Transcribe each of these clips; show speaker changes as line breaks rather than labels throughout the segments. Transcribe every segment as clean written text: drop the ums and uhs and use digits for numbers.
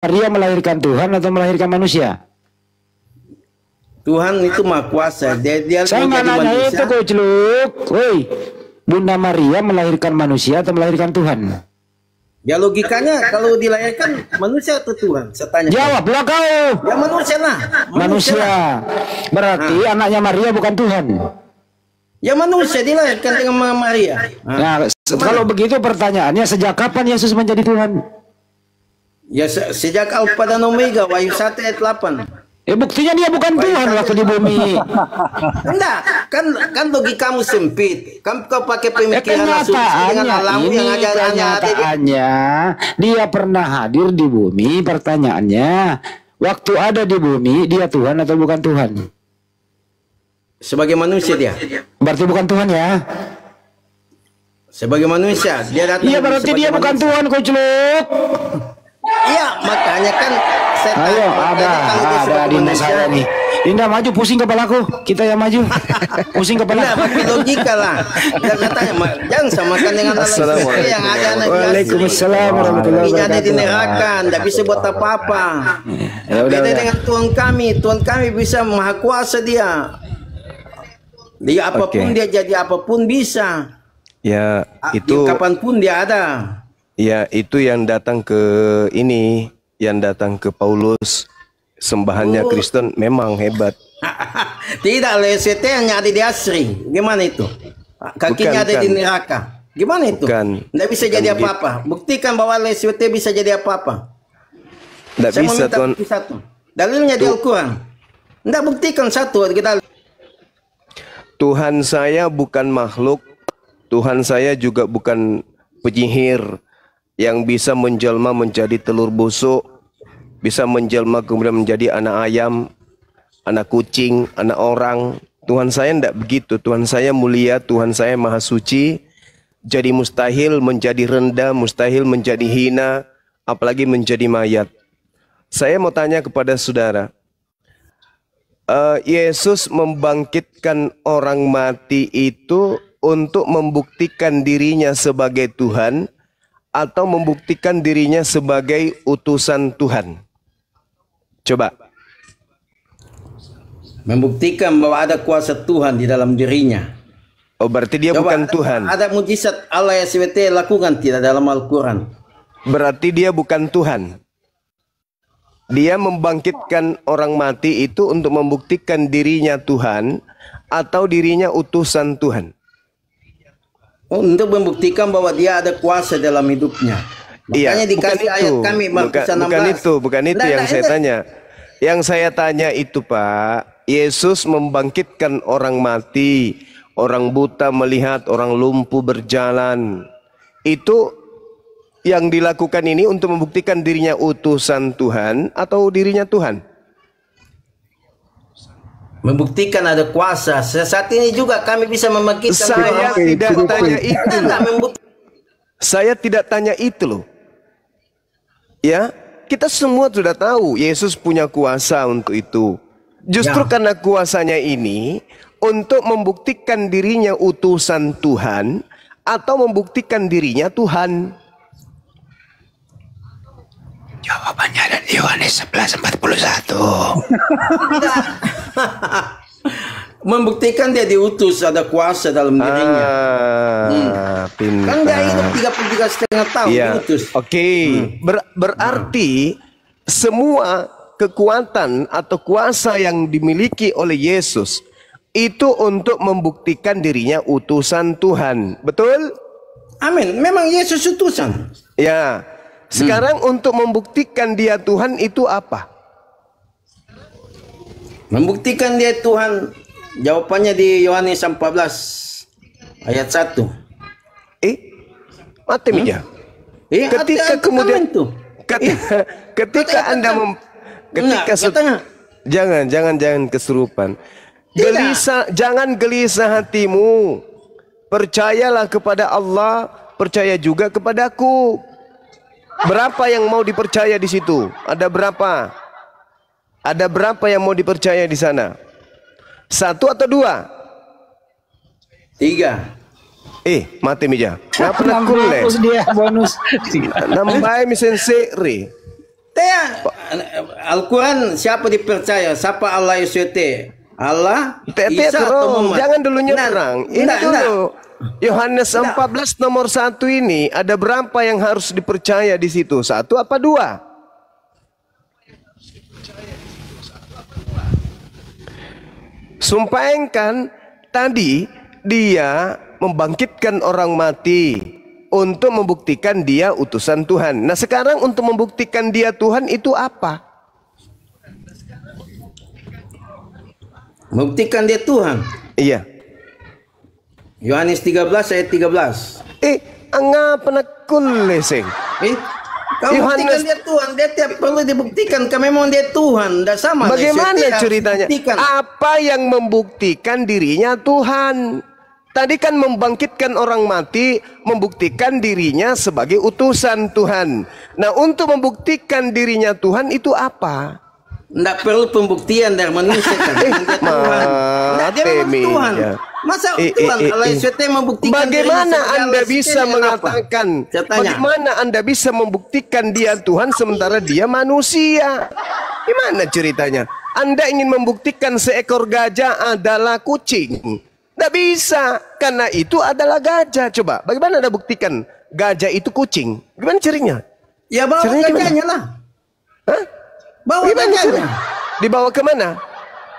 Maria melahirkan Tuhan atau melahirkan manusia?
Tuhan itu maha kuasa. Dia
saya nggak nanya itu kok celuk. Woi, Bunda Maria melahirkan manusia atau melahirkan Tuhan?
Ya logikanya kalau dilahirkan manusia atau Tuhan? Saya tanya.
Jawablah kau.
Ya manusia lah.
Manusia. Berarti anaknya Maria bukan Tuhan.
Ya manusia dilahirkan dengan Maria.
Nah, kalau begitu pertanyaannya, sejak kapan Yesus menjadi Tuhan?
Ya sejak Alfa dan Omega, Wahyu 1 ayat 8.
Buktinya dia bukan Tuhan waktu di bumi.
Enggak, kan logikamu sempit. Kan kau pakai pemikiran asumsi dengan alammu yang
kenyataannya dia pernah hadir di bumi. Pertanyaannya, waktu ada di bumi dia Tuhan atau bukan Tuhan?
Sebagai manusia dia.
Berarti bukan Tuhan ya?
Sebagai manusia dia datang.
Iya, berarti dia bukan Tuhan, Kocluk.
Iya, makanya kan saya
ayo ada Dinda saya nih. Dinda maju, pusing kepalaku. Kita yang maju. Pusing kepala.
Nah, pakai logika lah. Dan katanya jangan samakan dengan Allah yang ada anak.
Waalaikumsalam warahmatullahi wabarakatuh.
Ada di neraka, tidak bisa buat apa-apa. Beda dengan Tuhan kami. Tuhan kami bisa maha kuasa dia. Dia apapun dia jadi apapun bisa.
Ya, itu
kapanpun dia ada.
Ya, itu yang datang ke ini, yang datang ke Paulus, sembahannya Kristen memang hebat.
Tidak, LST hanya ada di asri. Gimana itu? Kakinya ada di neraka. Gimana itu? Tidak bisa jadi apa-apa. Buktikan bahwa LST bisa jadi apa-apa.
Tidak bisa, Tuhan.
Dalilnya di Al-Quran. Tidak, buktikan satu. Kita
Tuhan saya bukan makhluk. Tuhan saya juga bukan penyihir yang bisa menjelma menjadi telur busuk, bisa menjelma kemudian menjadi anak ayam, anak kucing, anak orang. Tuhan saya tidak begitu. Tuhan saya mulia, Tuhan saya maha suci. Jadi mustahil menjadi rendah, mustahil menjadi hina, apalagi menjadi mayat. Saya mau tanya kepada saudara, Yesus membangkitkan orang mati itu untuk membuktikan dirinya sebagai Tuhan atau membuktikan dirinya sebagai utusan Tuhan? Coba.
Membuktikan bahwa ada kuasa Tuhan di dalam dirinya.
Oh, berarti dia bukan Tuhan.
Ada mujizat Allah yang SWT lakukan tidak dalam Al-Quran.
Berarti dia bukan Tuhan. Dia membangkitkan orang mati itu untuk membuktikan dirinya Tuhan atau dirinya utusan Tuhan.
Untuk membuktikan bahwa dia ada kuasa dalam hidupnya. Makanya dikasih ayat kami
bukan itu yang saya tanya. Yang saya tanya itu, Pak, Yesus membangkitkan orang mati, orang buta melihat, orang lumpuh berjalan. Itu yang dilakukan ini untuk membuktikan dirinya utusan Tuhan atau dirinya Tuhan?
Membuktikan ada kuasa. Saat ini juga kami bisa membangkitkan.
Saya tidak tanya itu. Saya tidak tanya itu loh. Ya, kita semua sudah tahu Yesus punya kuasa untuk itu. Justru karena kuasanya ini untuk membuktikan dirinya utusan Tuhan atau membuktikan dirinya Tuhan.
Jawabannya ada di Yohanes 11:41.
Membuktikan dia diutus, ada kuasa dalam dirinya. Kan dia hidup 33,5 tahun diutus.
Berarti semua kekuatan atau kuasa yang dimiliki oleh Yesus itu untuk membuktikan dirinya utusan Tuhan. Betul?
Amin. Memang Yesus utusan.
Ya. Sekarang untuk membuktikan dia Tuhan itu apa?
Membuktikan dia Tuhan, jawabannya di Yohanes 14 ayat 1.
Mati meja. Ketika kemudian ketika Anda jangan kesurupan. Jangan gelisah hatimu. Percayalah kepada Allah, percaya juga kepadaku. Berapa yang mau dipercaya di situ? Ada berapa? Ada berapa yang mau dipercaya di sana? 1 atau 2?
3.
Mati meja. Ngapa nak kulle?
Dia bonus.
Nambai misen seri.
Al-Quran siapa dipercaya? Siapa Allah Yesus itu? Allah, Isa atau Muhammad?
Jangan dulu nyebrang. Ini dulu. Yohanes 14 nomor 1 ini ada berapa yang harus dipercaya di situ? 1 apa 2? Sumpahkan tadi dia membangkitkan orang mati untuk membuktikan dia utusan Tuhan. Nah sekarang untuk membuktikan dia Tuhan itu apa?
Membuktikan dia Tuhan.
Iya.
Yohanes 13 ayat 13.
Angapa nak kuleseng?
Kamu buktikan dia Tuhan, dia tidak perlu dibuktikan. Kalau memang dia Tuhan, tidak sama.
Bagaimana ceritanya? Apa yang membuktikan dirinya Tuhan? Tadi kan membangkitkan orang mati, membuktikan dirinya sebagai utusan Tuhan. Nah, untuk membuktikan dirinya Tuhan itu apa?
Tidak perlu pembuktian dari manusia. Dia memang Tuhan. Masa Tuhan Allah Yesus membuktikan?
Bagaimana Anda bisa mengatakan? Bagaimana Anda bisa membuktikan dia Tuhan sementara dia manusia? Gimana ceritanya? Anda ingin membuktikan seekor gajah adalah kucing? Tidak bisa, karena itu adalah gajah. Coba, bagaimana Anda buktikan gajah itu kucing? Gimana cirinya?
Ya bawa gajahnya lah.
Hah?
Bawa gajahnya.
Dibawa kemana?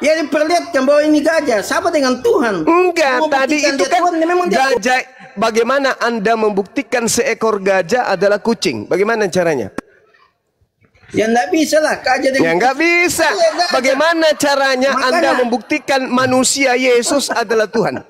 Ya diperlihatkan bahwa ini gajah. Sama dengan Tuhan.
Enggak, tadi itu kan gajah. Bagaimana Anda membuktikan seekor gajah adalah kucing? Bagaimana caranya?
Ya enggak bisa lah. Gajah dengan
ya enggak bisa. Bagaimana caranya Anda membuktikan manusia Yesus adalah Tuhan?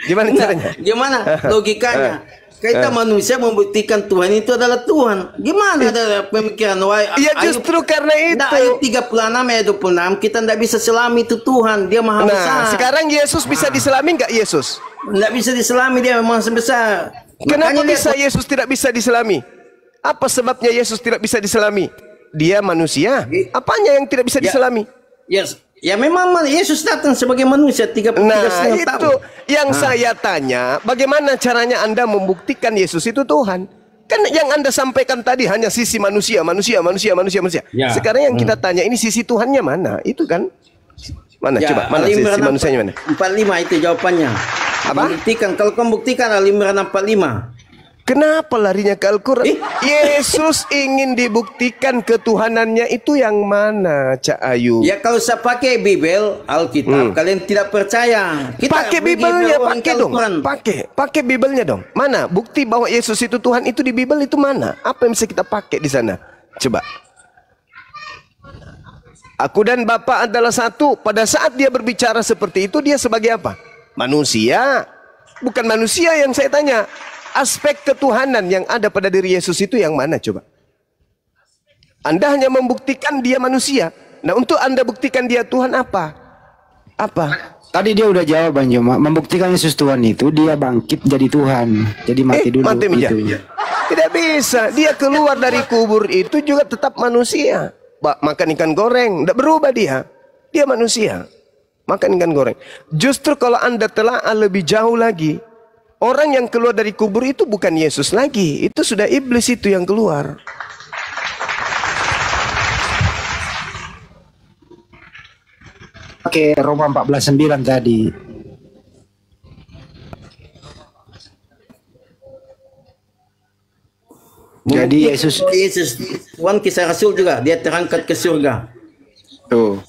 Gimana caranya?
Gimana logikanya? Kita manusia membuktikan Tuhan itu adalah Tuhan. Gimana ada pemikiran?
Ya justru karena itu.
Ayat 36 ayat 26 kita tidak bisa selami itu Tuhan. Dia maha besar.
Nah sekarang Yesus bisa diselami nggak Yesus?
Tidak bisa diselami, dia memang sebesar.
Kenapa bisa Yesus tidak bisa diselami? Apa sebabnya Yesus tidak bisa diselami? Dia manusia. Apanya yang tidak bisa diselami?
Ya memang Yesus datang sebagai manusia 3 tahun.
Nah itu yang saya tanya. Bagaimana caranya Anda membuktikan Yesus itu Tuhan? Kan yang Anda sampaikan tadi hanya sisi manusia. Ya. Sekarang yang kita tanya ini sisi Tuhannya mana? Itu kan? Mana
ya,
coba? Mana sisi manusianya mana?
45 itu jawabannya.
Apa?
Buktikan. Kalau kamu buktikan Al-Imran 45.
Kenapa larinya ke Al-Quran? Yesus ingin dibuktikan ketuhanannya itu yang mana, Cak Ayu?
Ya kalau saya pakai Bibel, Alkitab, kalian tidak percaya.
Pakai Bibelnya, pakai dong. Pakai Bibelnya dong. Mana bukti bahwa Yesus itu Tuhan itu di Bibel itu mana? Apa yang bisa kita pakai di sana? Coba. Aku dan Bapa adalah satu. Pada saat dia berbicara seperti itu, dia sebagai apa? Manusia. Bukan manusia yang saya tanya. Aspek ketuhanan yang ada pada diri Yesus itu yang mana coba? Anda hanya membuktikan dia manusia. Nah untuk Anda buktikan dia Tuhan apa? Apa?
Tadi dia udah jawab Bang Joma. Membuktikan Yesus Tuhan itu dia bangkit jadi Tuhan. Jadi mati dulu.
Mati gitu. Tidak bisa. Dia keluar dari kubur itu juga tetap manusia. Makan ikan goreng. Tidak berubah dia. Dia manusia. Makan ikan goreng. Justru kalau Anda telah lebih jauh lagi. Orang yang keluar dari kubur itu bukan Yesus lagi. Itu sudah iblis itu yang keluar.
Oke, Roma 14:9 tadi. Jadi Yesus
Tuhan kisah Rasul juga. Dia terangkat ke surga.
Tuh.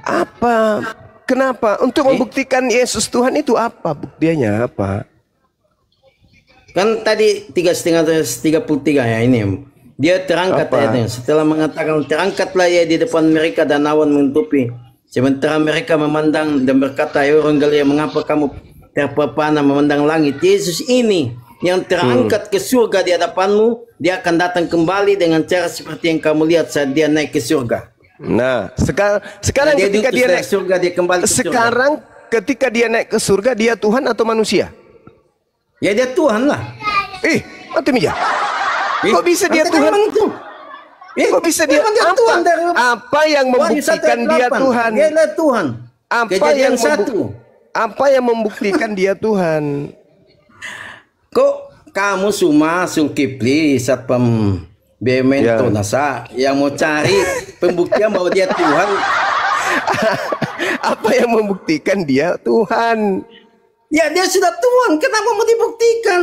Apa? Kenapa? Untuk membuktikan Yesus Tuhan itu apa? Buktinya apa?
Kan tadi 3:33 ya ini. Dia terangkat ayatnya. Setelah mengatakan terangkatlah ia di depan mereka dan awan menutupi. Sementara mereka memandang dan berkata, "Ya orang Galilea, mengapa kamu terpepana memandang langit? Yesus ini yang terangkat ke surga di hadapanmu, dia akan datang kembali dengan cara seperti yang kamu lihat saat dia naik ke surga."
Nah, sekarang ketika dia naik
surga, dia kembali ke
sekarang surga. Ketika dia naik ke surga, dia Tuhan atau manusia?
Ya dia Tuhan lah.
Mati meja. Kok bisa dia Tuhan? Kok bisa dia Tuhan? Apa yang membuktikan dia Tuhan?
Dia adalah Tuhan.
Apa yang membuktikan dia Tuhan?
Kok kamu semua Sulkifli Satpam Bemento nasa yang mau cari pembuktian bahwa dia Tuhan.
Apa yang membuktikan dia Tuhan?
Ya dia sudah Tuhan, kenapa mau dibuktikan?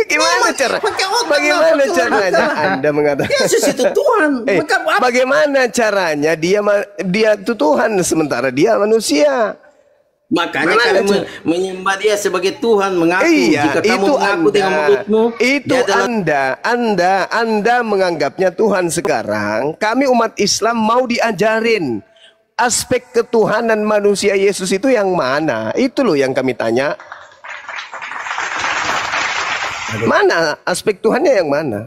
Gimana cara? Bagaimana caranya Anda mengatakan
Yesus itu Tuhan?
Bagaimana caranya dia itu Tuhan sementara dia manusia?
Makanya kami menyembah dia sebagai Tuhan, mengaku. Jika kamu mengaku dengan mulutmu,
itu Anda menganggapnya Tuhan. Sekarang kami umat Islam mau diajarin aspek ketuhanan manusia Yesus itu yang mana? Itu loh yang kami tanya. Mana aspek Tuhannya yang mana?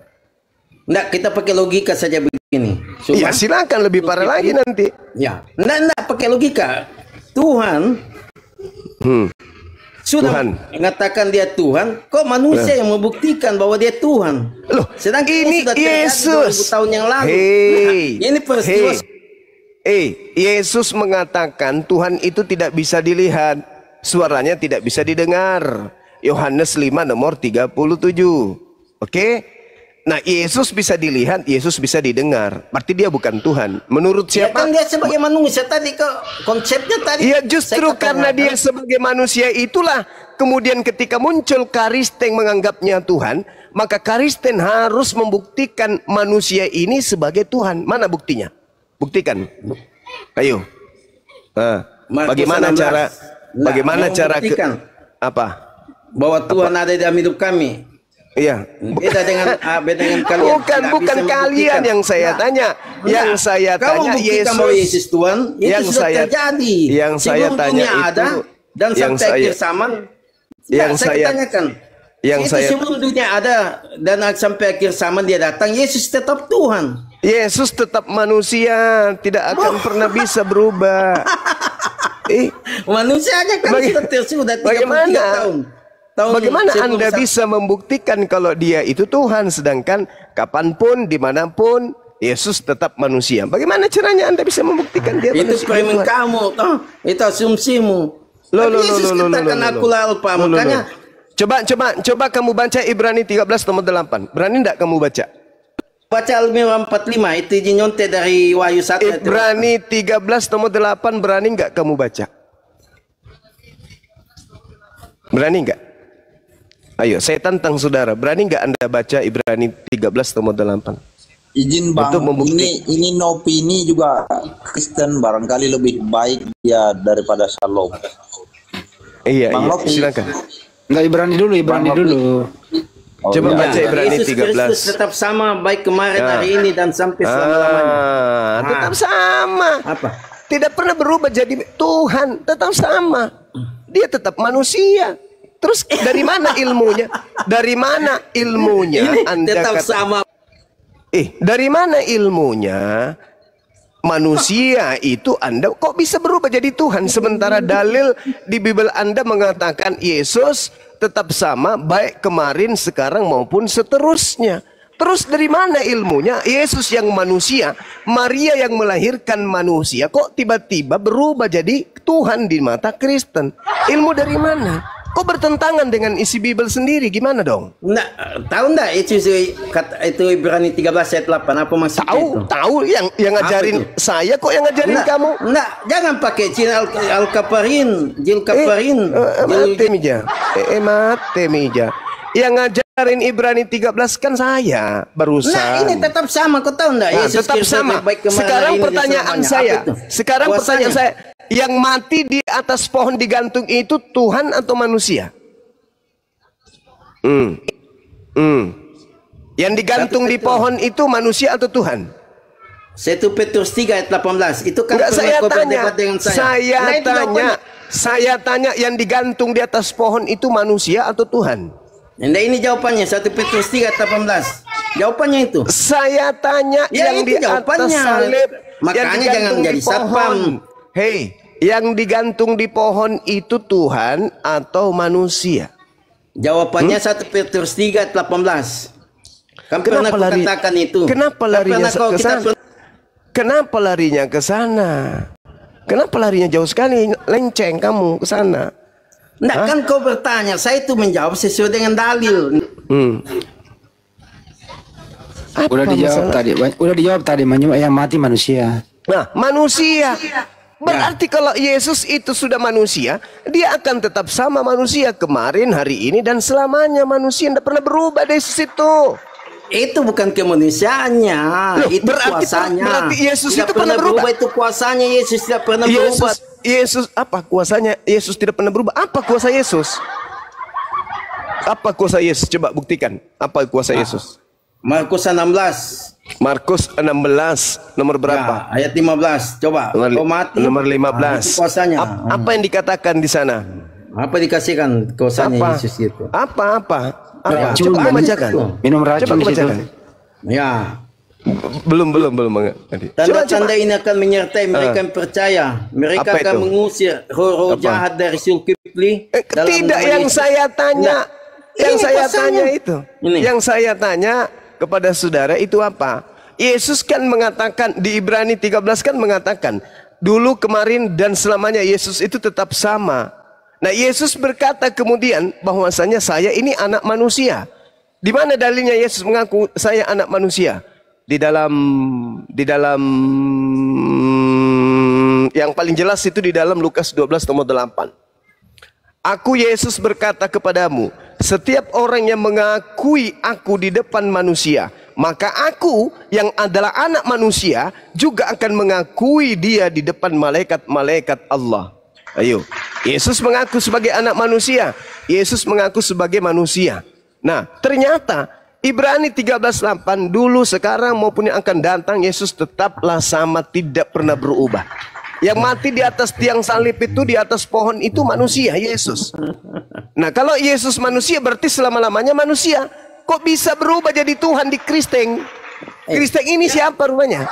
Enggak, kita pakai logika saja begini.
Iya, silakan lebih parah lagi nanti.
Ya, enggak pakai logika. Tuhan sudah mengatakan dia Tuhan, kok manusia yang membuktikan bahwa dia Tuhan?
Loh,
sedangkan
ini
sudah
Yesus
2000 tahun yang lalu. Ini peristiwa.
Yesus mengatakan Tuhan itu tidak bisa dilihat, suaranya tidak bisa didengar. Yohanes 5 nomor 37. Oke? Nah, Yesus bisa dilihat, Yesus bisa didengar. Berarti dia bukan Tuhan. Menurut siapa?
Ya kan dia sebagai manusia tadi, konsepnya tadi.
Ya justru karena dia sebagai manusia itulah kemudian ketika muncul Karisten menganggapnya Tuhan, maka Karisten harus membuktikan manusia ini sebagai Tuhan. Mana buktinya? Buktikan. Ayo. Nah, bagaimana cara apa?
Bahwa Tuhan ada dalam hidup kami.
Iya.
Beda dengan kalian.
Bukan kalian yang saya tanya. Yang saya tanya
Yesus Tuhan, itu sudah terjadi.
Yang saya tanya
ada dan sampai akhir zaman. Yang saya tanyakan. Sebelum dunia ada dan sampai akhir zaman dia datang, Yesus tetap Tuhan.
Yesus tetap manusia, tidak akan pernah bisa berubah.
Manusianya kan sudah 33 tahun.
Bagaimana Anda bisa membuktikan kalau dia itu Tuhan, sedangkan kapanpun, dimanapun, Yesus tetap manusia? Bagaimana caranya Anda bisa membuktikan dia manusia?
Itu framing kamu, itu asumsimu. Yesus katakan akulah Alfa, makanya.
Coba kamu baca Ibrani 13 nomor 8. Berani enggak kamu baca?
Baca Al-Mimam 45, itu nyontek dari Wahyu 1.
Ibrani 13 nomor 8, berani enggak kamu baca? Berani enggak? Ayo, saya tantang saudara, berani enggak Anda baca Ibrani 13 nomor 8?
Izin Bang, ini Nopi ini juga Kristen, barangkali lebih baik dia daripada Shalom.
Iya, silakan.
Enggak, Ibrani dulu.
Coba baca Ibrani 13.
Yesus tetap sama baik kemarin, hari ini dan sampai selama-lamanya.
Tetap sama.
Apa?
Tidak pernah berubah jadi Tuhan, tetap sama. Dia tetap manusia. Terus dari mana ilmunya? Dari mana ilmunya Anda
tetap sama?
Dari mana ilmunya manusia itu Anda kok bisa berubah jadi Tuhan, sementara dalil di Bible Anda mengatakan Yesus tetap sama baik kemarin, sekarang maupun seterusnya. Terus dari mana ilmunya? Yesus yang manusia, Maria yang melahirkan manusia, kok tiba-tiba berubah jadi Tuhan di mata Kristen? Ilmu dari mana? Kok bertentangan dengan isi Bible sendiri? Gimana dong?
Nah, tahu enggak itu Ibrani 13 ayat 8 apa maksudnya?
Tahu yang ngajarin saya kok yang ngajarin kamu?
Enggak, jangan pakai Jil Al-Kafarin, Jil Kafarin.
Mate mija. Yang ngajarin Ibrani 13 kan saya barusan.
Nah, ini tetap sama, kau tahu enggak? Yesus
tetap sama. Sekarang pertanyaan saya, yang mati di atas pohon digantung itu Tuhan atau manusia? Yang digantung di pohon itu manusia atau Tuhan?
1 Petrus 3 ayat 18. Itu kan
saya tanya yang digantung di atas pohon itu manusia atau Tuhan?
Nah, ini jawabannya 1 Petrus 3 ayat 18. Jawabannya itu.
Saya tanya yang di atas salib.
Makanya jangan jadi satpam.
Hei, yang digantung di pohon itu Tuhan atau manusia?
Jawabannya 1 Petrus 3 ayat 18. Kan pernah katakan itu.
Kenapa larinya ke sana? Kenapa larinya ke sana? Kenapa larinya jauh sekali? Lenceng kamu ke sana.
Nggak, kan kau bertanya, saya itu menjawab sesuai dengan dalil.
Apa
Udah dijawab
masalah?
tadi. Udah dijawab tadi. Yang mati manusia.
Nah, manusia. Berarti kalau Yesus itu sudah manusia, dia akan tetap sama manusia kemarin, hari ini, dan selamanya. Manusia tidak pernah berubah dari situ.
Itu bukan kemanusiaannya,
Loh,
itu kuasanya.
berarti Yesus
tidak
itu pernah berubah.
Itu kuasanya. Yesus tidak pernah berubah.
Yesus apa kuasanya? Yesus tidak pernah berubah. Apa kuasa Yesus? Apa kuasa Yesus? Coba buktikan. Apa kuasa Yesus?
Markus 16.
Markus 16 nomor berapa?
Ya, ayat 15. Coba. Kau mati.
Nomor 15.
Itu kuasanya.
Apa yang dikatakan di sana?
Apa dikasihkan kuasanya Yesus itu?
Apa?
Ya,
Coba kau bacakan.
Minum racun
Coba kau
di situ.
bacakan.
Ya.
Belum.
Tanda-tanda ini akan menyertai mereka yang percaya. Mereka
Apa
akan
itu?
mengusir roh-roh jahat dari Zulkifli.
Tidak yang saya tanya. Yang
Ini
saya
kuasanya.
tanya itu.
Ini.
Yang saya tanya kepada saudara itu apa? Yesus kan mengatakan di Ibrani 13 kan mengatakan dulu, kemarin, dan selamanya Yesus itu tetap sama. Nah, Yesus berkata kemudian bahwasanya saya ini anak manusia. Di mana dalilnya Yesus mengaku saya anak manusia? Di dalam yang paling jelas itu di dalam Lukas 12 nomor 8. Aku Yesus berkata kepadamu, setiap orang yang mengakui aku di depan manusia, maka aku yang adalah anak manusia juga akan mengakui dia di depan malaikat-malaikat Allah. Ayo, Yesus mengaku sebagai anak manusia, Yesus mengaku sebagai manusia. Nah, ternyata Ibrani 13:8 dulu, sekarang maupun yang akan datang, Yesus tetaplah sama, tidak pernah berubah. Yang mati di atas tiang salib itu, di atas pohon itu manusia, Yesus. Nah, kalau Yesus manusia berarti selama-lamanya manusia. Kok bisa berubah jadi Tuhan di Kristen? Kristen ini siapa rupanya?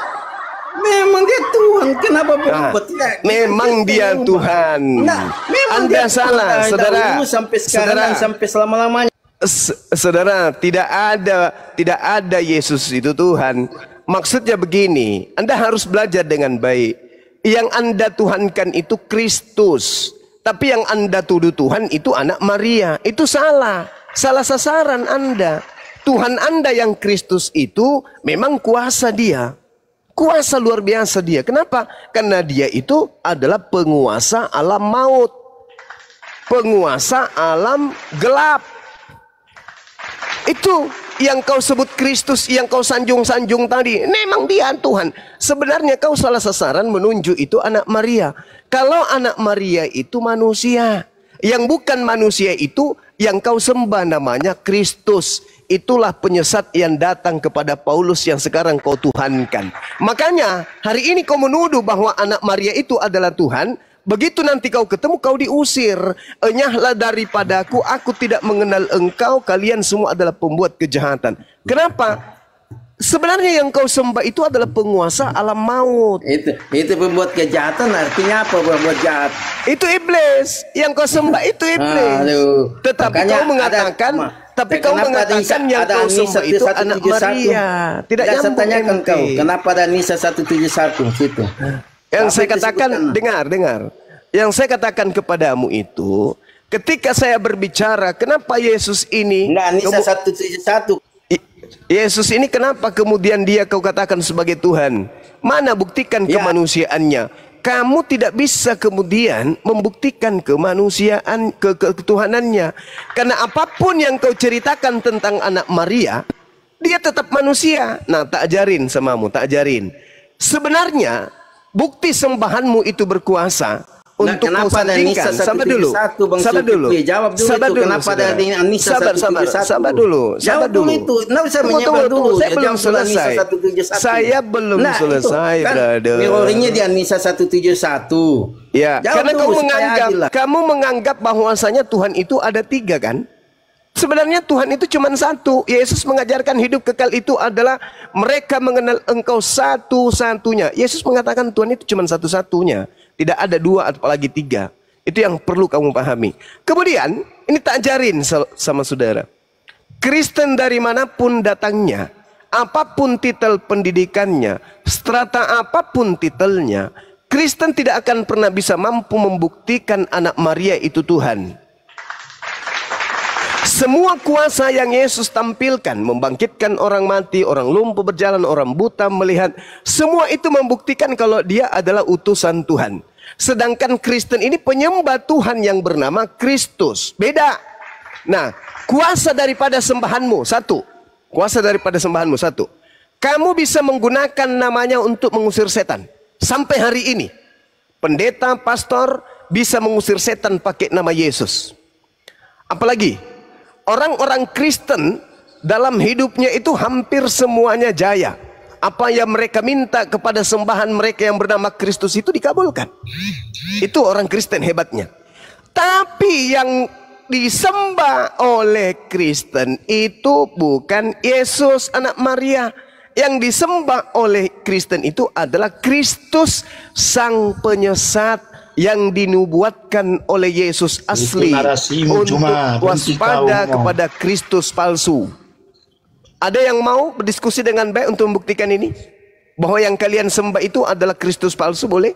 Memang dia Tuhan. Kenapa berubah? Tidak.
Memang dia Tuhan.
Nah, memang
Anda
dia
salah,
Tuhan.
saudara.
Dahulu sampai sekarang
Saudara.
dan sampai selama-lamanya.
Saudara, tidak ada Yesus itu Tuhan. Maksudnya begini, Anda harus belajar dengan baik. Yang Anda tuhankan itu Kristus, tapi yang Anda tuduh Tuhan itu anak Maria. Itu salah sasaran Anda. Tuhan Anda yang Kristus itu memang kuasa dia, kuasa luar biasa dia. Kenapa? Karena dia itu adalah penguasa alam maut, penguasa alam gelap. Itu yang kau sebut Kristus, yang kau sanjung-sanjung tadi, memang dia Tuhan. Sebenarnya kau salah sasaran menuju itu anak Maria. Kalau anak Maria itu manusia, yang bukan manusia itu yang kau sembah namanya Kristus. Itulah penyesat yang datang kepada Paulus yang sekarang kau tuhankan. Makanya hari ini kau menuduh bahwa anak Maria itu adalah Tuhan. Begitu nanti kau ketemu, kau diusir. Enyahlah daripadaku, aku tidak mengenal engkau. Kalian semua adalah pembuat kejahatan. Kenapa? Sebenarnya yang kau sembah itu adalah penguasa alam maut.
Itu pembuat kejahatan, artinya apa pembuat jahat?
Itu iblis. Yang kau sembah itu iblis.
Aduh.
Tetapi
Makanya
kau mengatakan, kau mengatakan yang kau sembah itu anak Maria. Tidak
saya
nyambung
tanyakan
ente.
kau, kenapa ada Nisa 171 situ?
Yang
Apa
saya
itu
katakan,
sebutan?
dengar. Yang saya katakan kepadamu itu, ketika saya berbicara, kenapa Yesus ini,
Enggak, Nisa 171.
Yesus ini kenapa kemudian dia kau katakan sebagai Tuhan? Mana buktikan
Ya.
kemanusiaannya? Kamu tidak bisa kemudian membuktikan kemanusiaan, ketuhanannya. Karena apapun yang kau ceritakan tentang anak Maria, dia tetap manusia. Nah, tak ajarin samamu, tak ajarin. Sebenarnya bukti sembahanmu itu berkuasa untuk kau
kenapa ada Nisa
sandingkan. Sabar dulu.
171 Bang
Sabar dulu.
Zulkifli? Jawab dulu
Sabar
itu,
dulu.
kenapa ada
Saudara.
Nisa
Sabar
171?
sabar dulu.
Jawab dulu itu. Nggak usah menyebar dulu.
Saya
Ya,
belum
jawab dulu
selesai.
Nisa 171.
Saya belum
Nah,
selesai,
itu, kan,
brother.
mirroringnya di Nisa 171.
Ya,
Jawab
karena
dulu, supaya adil lah.
kamu menganggap bahwasanya Tuhan itu ada tiga kan? Sebenarnya Tuhan itu cuma satu. Yesus mengajarkan hidup kekal itu adalah mereka mengenal engkau satu-satunya. Yesus mengatakan Tuhan itu cuma satu-satunya. Tidak ada dua apalagi tiga. Itu yang perlu kamu pahami. Kemudian, ini tak ajarin sama saudara. Kristen dari manapun datangnya, apapun titel pendidikannya, strata apapun titelnya, Kristen tidak akan pernah bisa mampu membuktikan anak Maria itu Tuhan. Semua kuasa yang Yesus tampilkan, membangkitkan orang mati, orang lumpuh berjalan, orang buta melihat, semua itu membuktikan kalau dia adalah utusan Tuhan. Sedangkan Kristen ini penyembah Tuhan yang bernama Kristus. Beda. Nah, kuasa daripada sembahanmu satu. Kuasa daripada sembahanmu satu. Kamu bisa menggunakan namanya untuk mengusir setan. Sampai hari ini, pendeta, pastor bisa mengusir setan pakai nama Yesus. Apalagi orang-orang Kristen dalam hidupnya itu hampir semuanya jaya. Apa yang mereka minta kepada sembahan mereka yang bernama Kristus itu dikabulkan. Itu orang Kristen hebatnya. Tapi yang disembah oleh Kristen itu bukan Yesus anak Maria. Yang disembah oleh Kristen itu adalah Kristus sang penyesat yang dinubuatkan oleh Yesus asli untuk waspada kepada Kristus palsu. Ada yang mau berdiskusi dengan baik untuk membuktikan ini? Bahwa yang kalian sembah itu adalah Kristus palsu, boleh?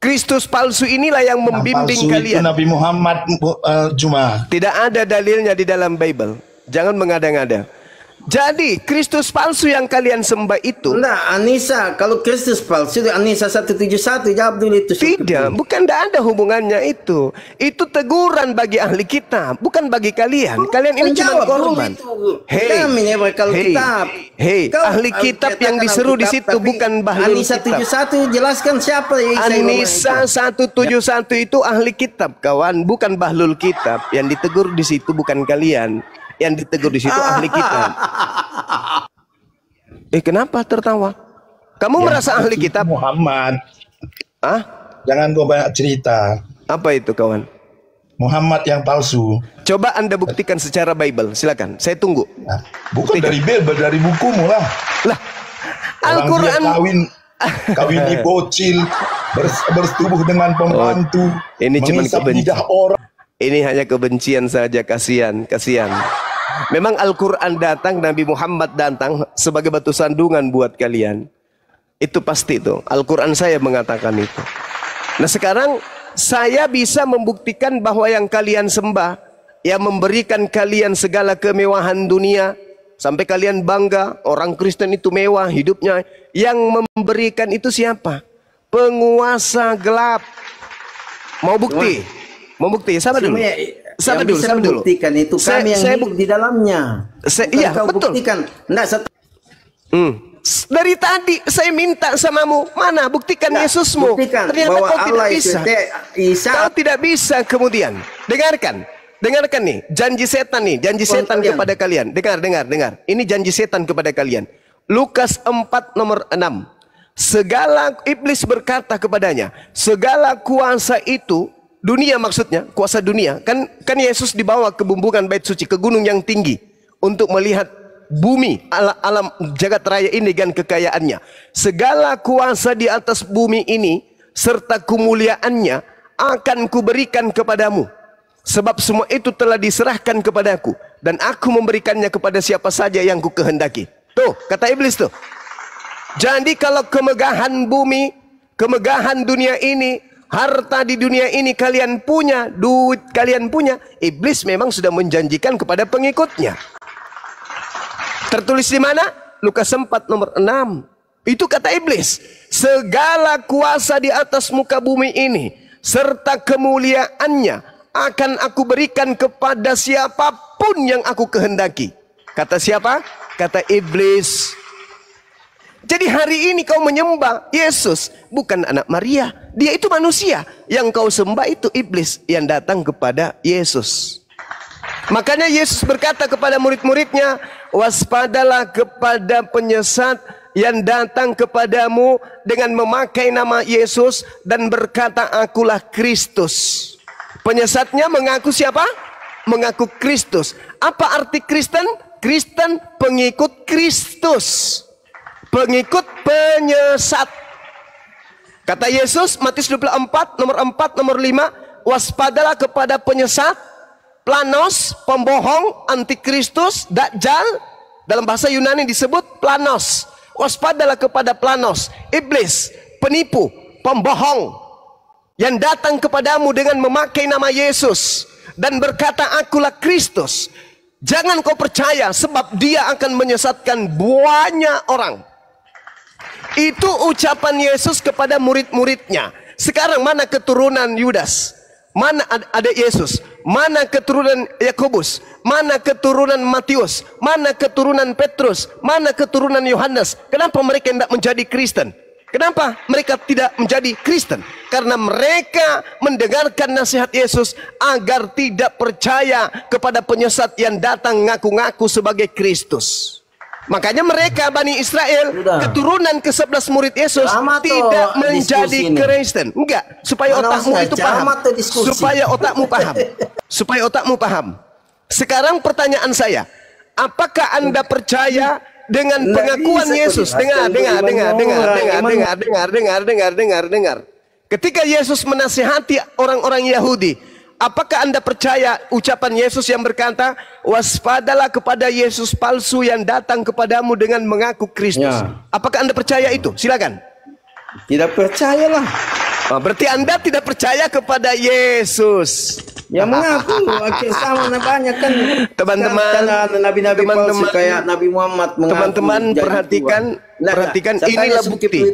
Kristus palsu inilah yang membimbing kalian.
Nabi Muhammad Juma.
Tidak ada dalilnya di dalam Bible. Jangan mengada-ngada. Jadi Kristus palsu yang kalian sembah itu.
Nah, Anissa, kalau Kristus palsu Anissa 171 jawab dulu itu.
Tidak, bukan, tidak ada hubungannya itu. Itu teguran bagi ahli kitab, bukan bagi kalian. Kalian ini cuma korban. Hei, ahli kitab yang diseru di situ bukan bahlul
Anissa
kitab.
71 jelaskan siapa yang
Anissa 171 itu ahli kitab, kawan, bukan bahlul kitab. Yang ditegur di situ bukan kalian. Yang ditegur di situ ahli kitab. Kenapa tertawa? Kamu merasa ahli kitab?
Muhammad.
Ah?
Jangan kau banyak cerita.
Apa itu, kawan?
Muhammad yang palsu.
Coba Anda buktikan secara Bible. Silakan, saya tunggu.
Nah, bukan dari Bible, dari bukumu lah.
Lah, Al-Quran
kawin bocil, bersetubuh dengan pembantu,
ini cuma
kebencian orang.
Ini hanya kebencian saja, kasihan. Memang Al-Quran datang, Nabi Muhammad datang sebagai batu sandungan buat kalian. Itu pasti itu. Al-Quran saya mengatakan itu. Nah sekarang saya bisa membuktikan bahwa yang kalian sembah, yang memberikan kalian segala kemewahan dunia, sampai kalian bangga, orang Kristen itu mewah hidupnya. Yang memberikan itu siapa? Penguasa gelap. Mau bukti? Mau bukti? Sabar dulu. Sabar dulu.
Buktikan itu kami yang hidup di dalamnya.
Iya, betul.
Buktikan.
Dari tadi saya minta samamu, mana buktikan Yesusmu.
Buktikan
Ternyata
bahwa
kau tidak
Allah
bisa. Kau tidak bisa kemudian. Dengarkan nih, janji setan nih, janji setan kepada kalian. Dengar. Ini janji setan kepada kalian. Lukas 4 nomor 6. Segala iblis berkata kepadanya, segala kuasa itu, dunia maksudnya, kuasa dunia. Kan Yesus dibawa ke bumbungan bait suci, ke gunung yang tinggi untuk melihat bumi, alam jagat raya ini dan kekayaannya. Segala kuasa di atas bumi ini serta kemuliaannya akan kuberikan kepadamu. Sebab semua itu telah diserahkan kepadaku dan aku memberikannya kepada siapa saja yang ku kehendaki. Tuh, kata iblis tuh. Jadi kalau kemegahan bumi, kemegahan dunia ini, harta di dunia ini kalian punya, duit kalian punya, iblis memang sudah menjanjikan kepada pengikutnya. Tertulis di mana? Lukas 4 nomor 6. Itu kata iblis. Segala kuasa di atas muka bumi ini serta kemuliaannya akan aku berikan kepada siapapun yang aku kehendaki. Kata siapa? Kata iblis. Jadi hari ini kau menyembah Yesus, bukan anak Maria. Dia itu manusia. Yang kau sembah itu iblis yang datang kepada Yesus. Makanya Yesus berkata kepada murid-muridnya, waspadalah kepada penyesat yang datang kepadamu dengan memakai nama Yesus dan berkata akulah Kristus. Penyesatnya mengaku siapa? Mengaku Kristus. Apa arti Kristen? Kristen pengikut Kristus. Pengikut penyesat. Kata Yesus Matius 24 nomor 4 nomor 5, waspadalah kepada penyesat, planos, pembohong, antikristus, dajjal. Dalam bahasa Yunani disebut planos. Waspadalah kepada planos, iblis, penipu, pembohong yang datang kepadamu dengan memakai nama Yesus dan berkata akulah Kristus, jangan kau percaya, sebab dia akan menyesatkan banyak orang. Itu ucapan Yesus kepada murid-muridnya. Sekarang mana keturunan Yudas? Mana ada Yesus? Mana keturunan Yakobus? Mana keturunan Matius? Mana keturunan Petrus? Mana keturunan Yohanes? Kenapa mereka tidak menjadi Kristen? Kenapa mereka tidak menjadi Kristen? Karena mereka mendengarkan nasihat Yesus agar tidak percaya kepada penyesat yang datang ngaku-ngaku sebagai Kristus. Makanya mereka Bani Israel, keturunan ke-11 murid Yesus, tidak menjadi Kristen. Enggak, supaya otakmu itu paham. Supaya otakmu paham. Supaya otakmu paham. Sekarang pertanyaan saya, apakah Anda percaya dengan pengakuan Yesus? Dengar. Ketika Yesus menasihati orang-orang Yahudi, apakah Anda percaya ucapan Yesus yang berkata, waspadalah kepada Yesus palsu yang datang kepadamu dengan mengaku Kristus? Ya. Apakah Anda percaya itu? Silakan.
Tidak percayalah.
Berarti Anda tidak percaya kepada Yesus.
Ya mengaku, akhir sama banyak kan.
Teman-teman,
nabi-nabi palsu kayak Nabi Muhammad mengaku.
Teman-teman perhatikan inilah bukti.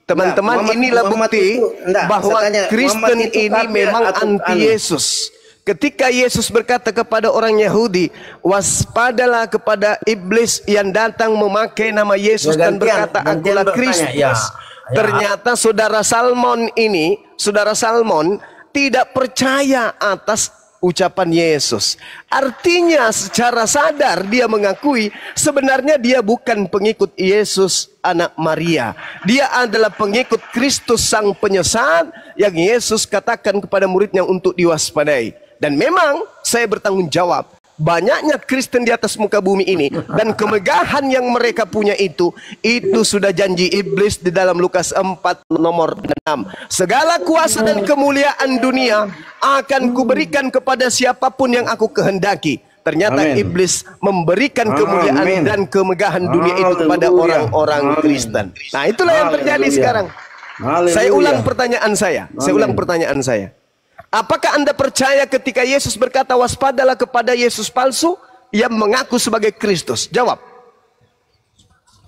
Teman-teman, inilah bukti bahwa Kristen ini memang anti Yesus. Ketika Yesus berkata kepada orang Yahudi, waspadalah kepada iblis yang datang memakai nama Yesus dan berkata akulah Kristus. Ternyata saudara Salmon tidak percaya atas ucapan Yesus. Artinya secara sadar dia mengakui sebenarnya dia bukan pengikut Yesus anak Maria. Dia adalah pengikut Kristus sang penyesat yang Yesus katakan kepada muridnya untuk diwaspadai. Dan memang saya bertanggung jawab, banyaknya Kristen di atas muka bumi ini dan kemegahan yang mereka punya itu sudah janji iblis di dalam Lukas 4 nomor 6. Segala kuasa dan kemuliaan dunia akan kuberikan kepada siapapun yang aku kehendaki. Ternyata iblis memberikan kemuliaan dan kemegahan dunia itu kepada orang-orang Kristen. Nah, itulah yang terjadi sekarang. Saya ulang pertanyaan saya. Apakah Anda percaya ketika Yesus berkata waspadalah kepada Yesus palsu yang mengaku sebagai Kristus? Jawab.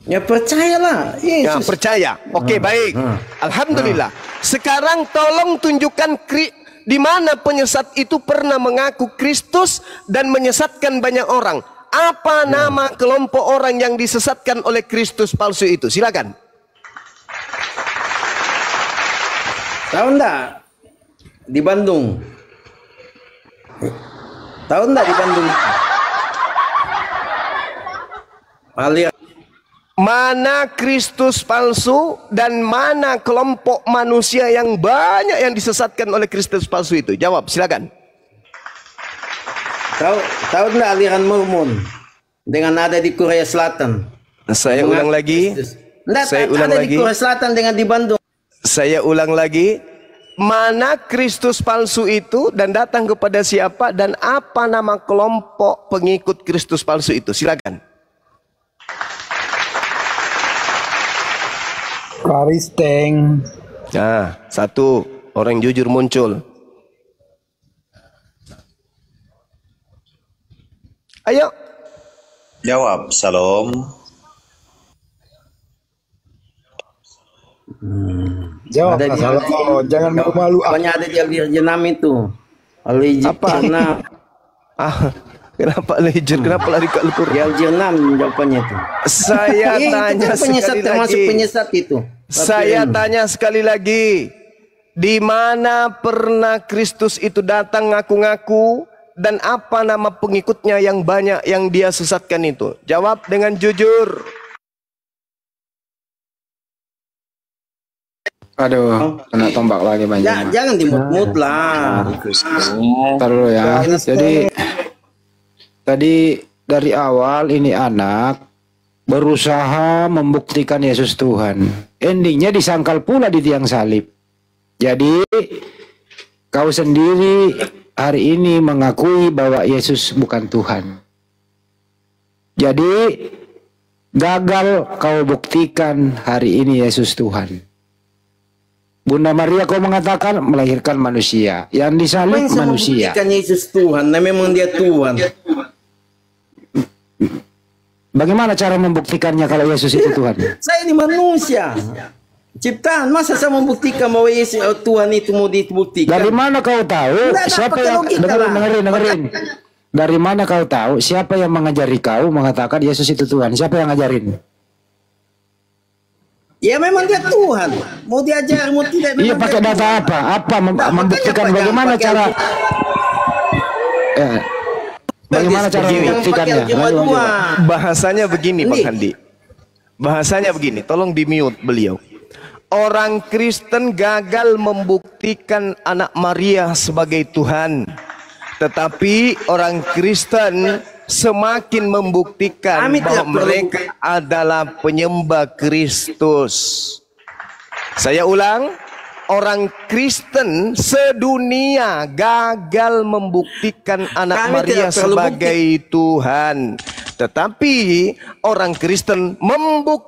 Ya percayalah.
Ya percaya. Oke, baik. Alhamdulillah. Sekarang tolong tunjukkan di mana penyesat itu pernah mengaku Kristus dan menyesatkan banyak orang. Apa nama kelompok orang yang disesatkan oleh Kristus palsu itu? Silakan.
Tahu enggak? Di Bandung. Tahu enggak di Bandung?
Mana Kristus palsu dan mana kelompok manusia yang banyak yang disesatkan oleh Kristus palsu itu? Jawab, silakan.
Tahu enggak aliran Mormon dengan ada di Korea Selatan?
Saya ulang lagi.
Saya ulang lagi. Di Korea Selatan dengan di Bandung.
Saya ulang lagi. Mana Kristus palsu itu dan datang kepada siapa dan apa nama kelompok pengikut Kristus palsu itu? Silakan.
Kristen.
Nah, satu orang jujur muncul. Ayo.
Jawab, Salam.
Jawab, jangan malu-malu.
Apanya ada di Al-Jannah itu? Al-Jannah.
Kenapa Al-Hijr? Kenapa lari ke Al-Qur'an?
Di Al-Jannah jawabannya itu.
Saya tanya sekali lagi.
Penyesat itu.
Saya tanya sekali lagi. Di mana pernah Kristus itu datang ngaku-ngaku dan apa nama pengikutnya yang banyak yang dia sesatkan itu? Jawab dengan jujur.
Aduh, kena tombak lagi banyak.
Jangan dimut-mut lah.
Ntar dulu ya. Jadi tadi dari awal ini anak berusaha membuktikan Yesus Tuhan. Endingnya disangkal pula di tiang salib. Jadi kau sendiri hari ini mengakui bahwa Yesus bukan Tuhan. Jadi gagal kau buktikan hari ini Yesus Tuhan. Bunda Maria kau mengatakan melahirkan manusia, yang disalib
Apa yang
manusia.
membuktikan Yesus Tuhan? Nah, memang dia Tuhan.
Bagaimana cara membuktikannya kalau Yesus itu Tuhan?
Saya ini manusia. Ciptaan, masa saya membuktikan bahwa Yesus Tuhan itu mau dibuktikan?
Dari mana kau tahu?
Nggak,
Siapa
pakai
yang
logika lah.
dengerin? Dari mana kau tahu? Siapa yang mengajari kau mengatakan Yesus itu Tuhan? Siapa yang ngajarin?
Ya memang dia Tuhan. Mau diajar, mau tidak.
Iya,
memang
pakai
dia
data
Tuhan.
apa? Apa
Nah,
membuktikan
makanya
bagaimana
pakai
cara? Bagaimana cara
Begini.
membuktikannya?
Pakai algebra dua.
Bahasanya begini, Bang
Ini.
Handi. Bahasanya begini, tolong di-mute beliau. Orang Kristen gagal membuktikan anak Maria sebagai Tuhan. Tetapi orang Kristen semakin membuktikan
Kami tidak
bahwa
perlu
mereka adalah penyembah Kristus. Saya ulang, orang Kristen sedunia gagal membuktikan anak
Kami
Maria
tidak perlu
sebagai Tuhan. Tetapi orang Kristen membuktikan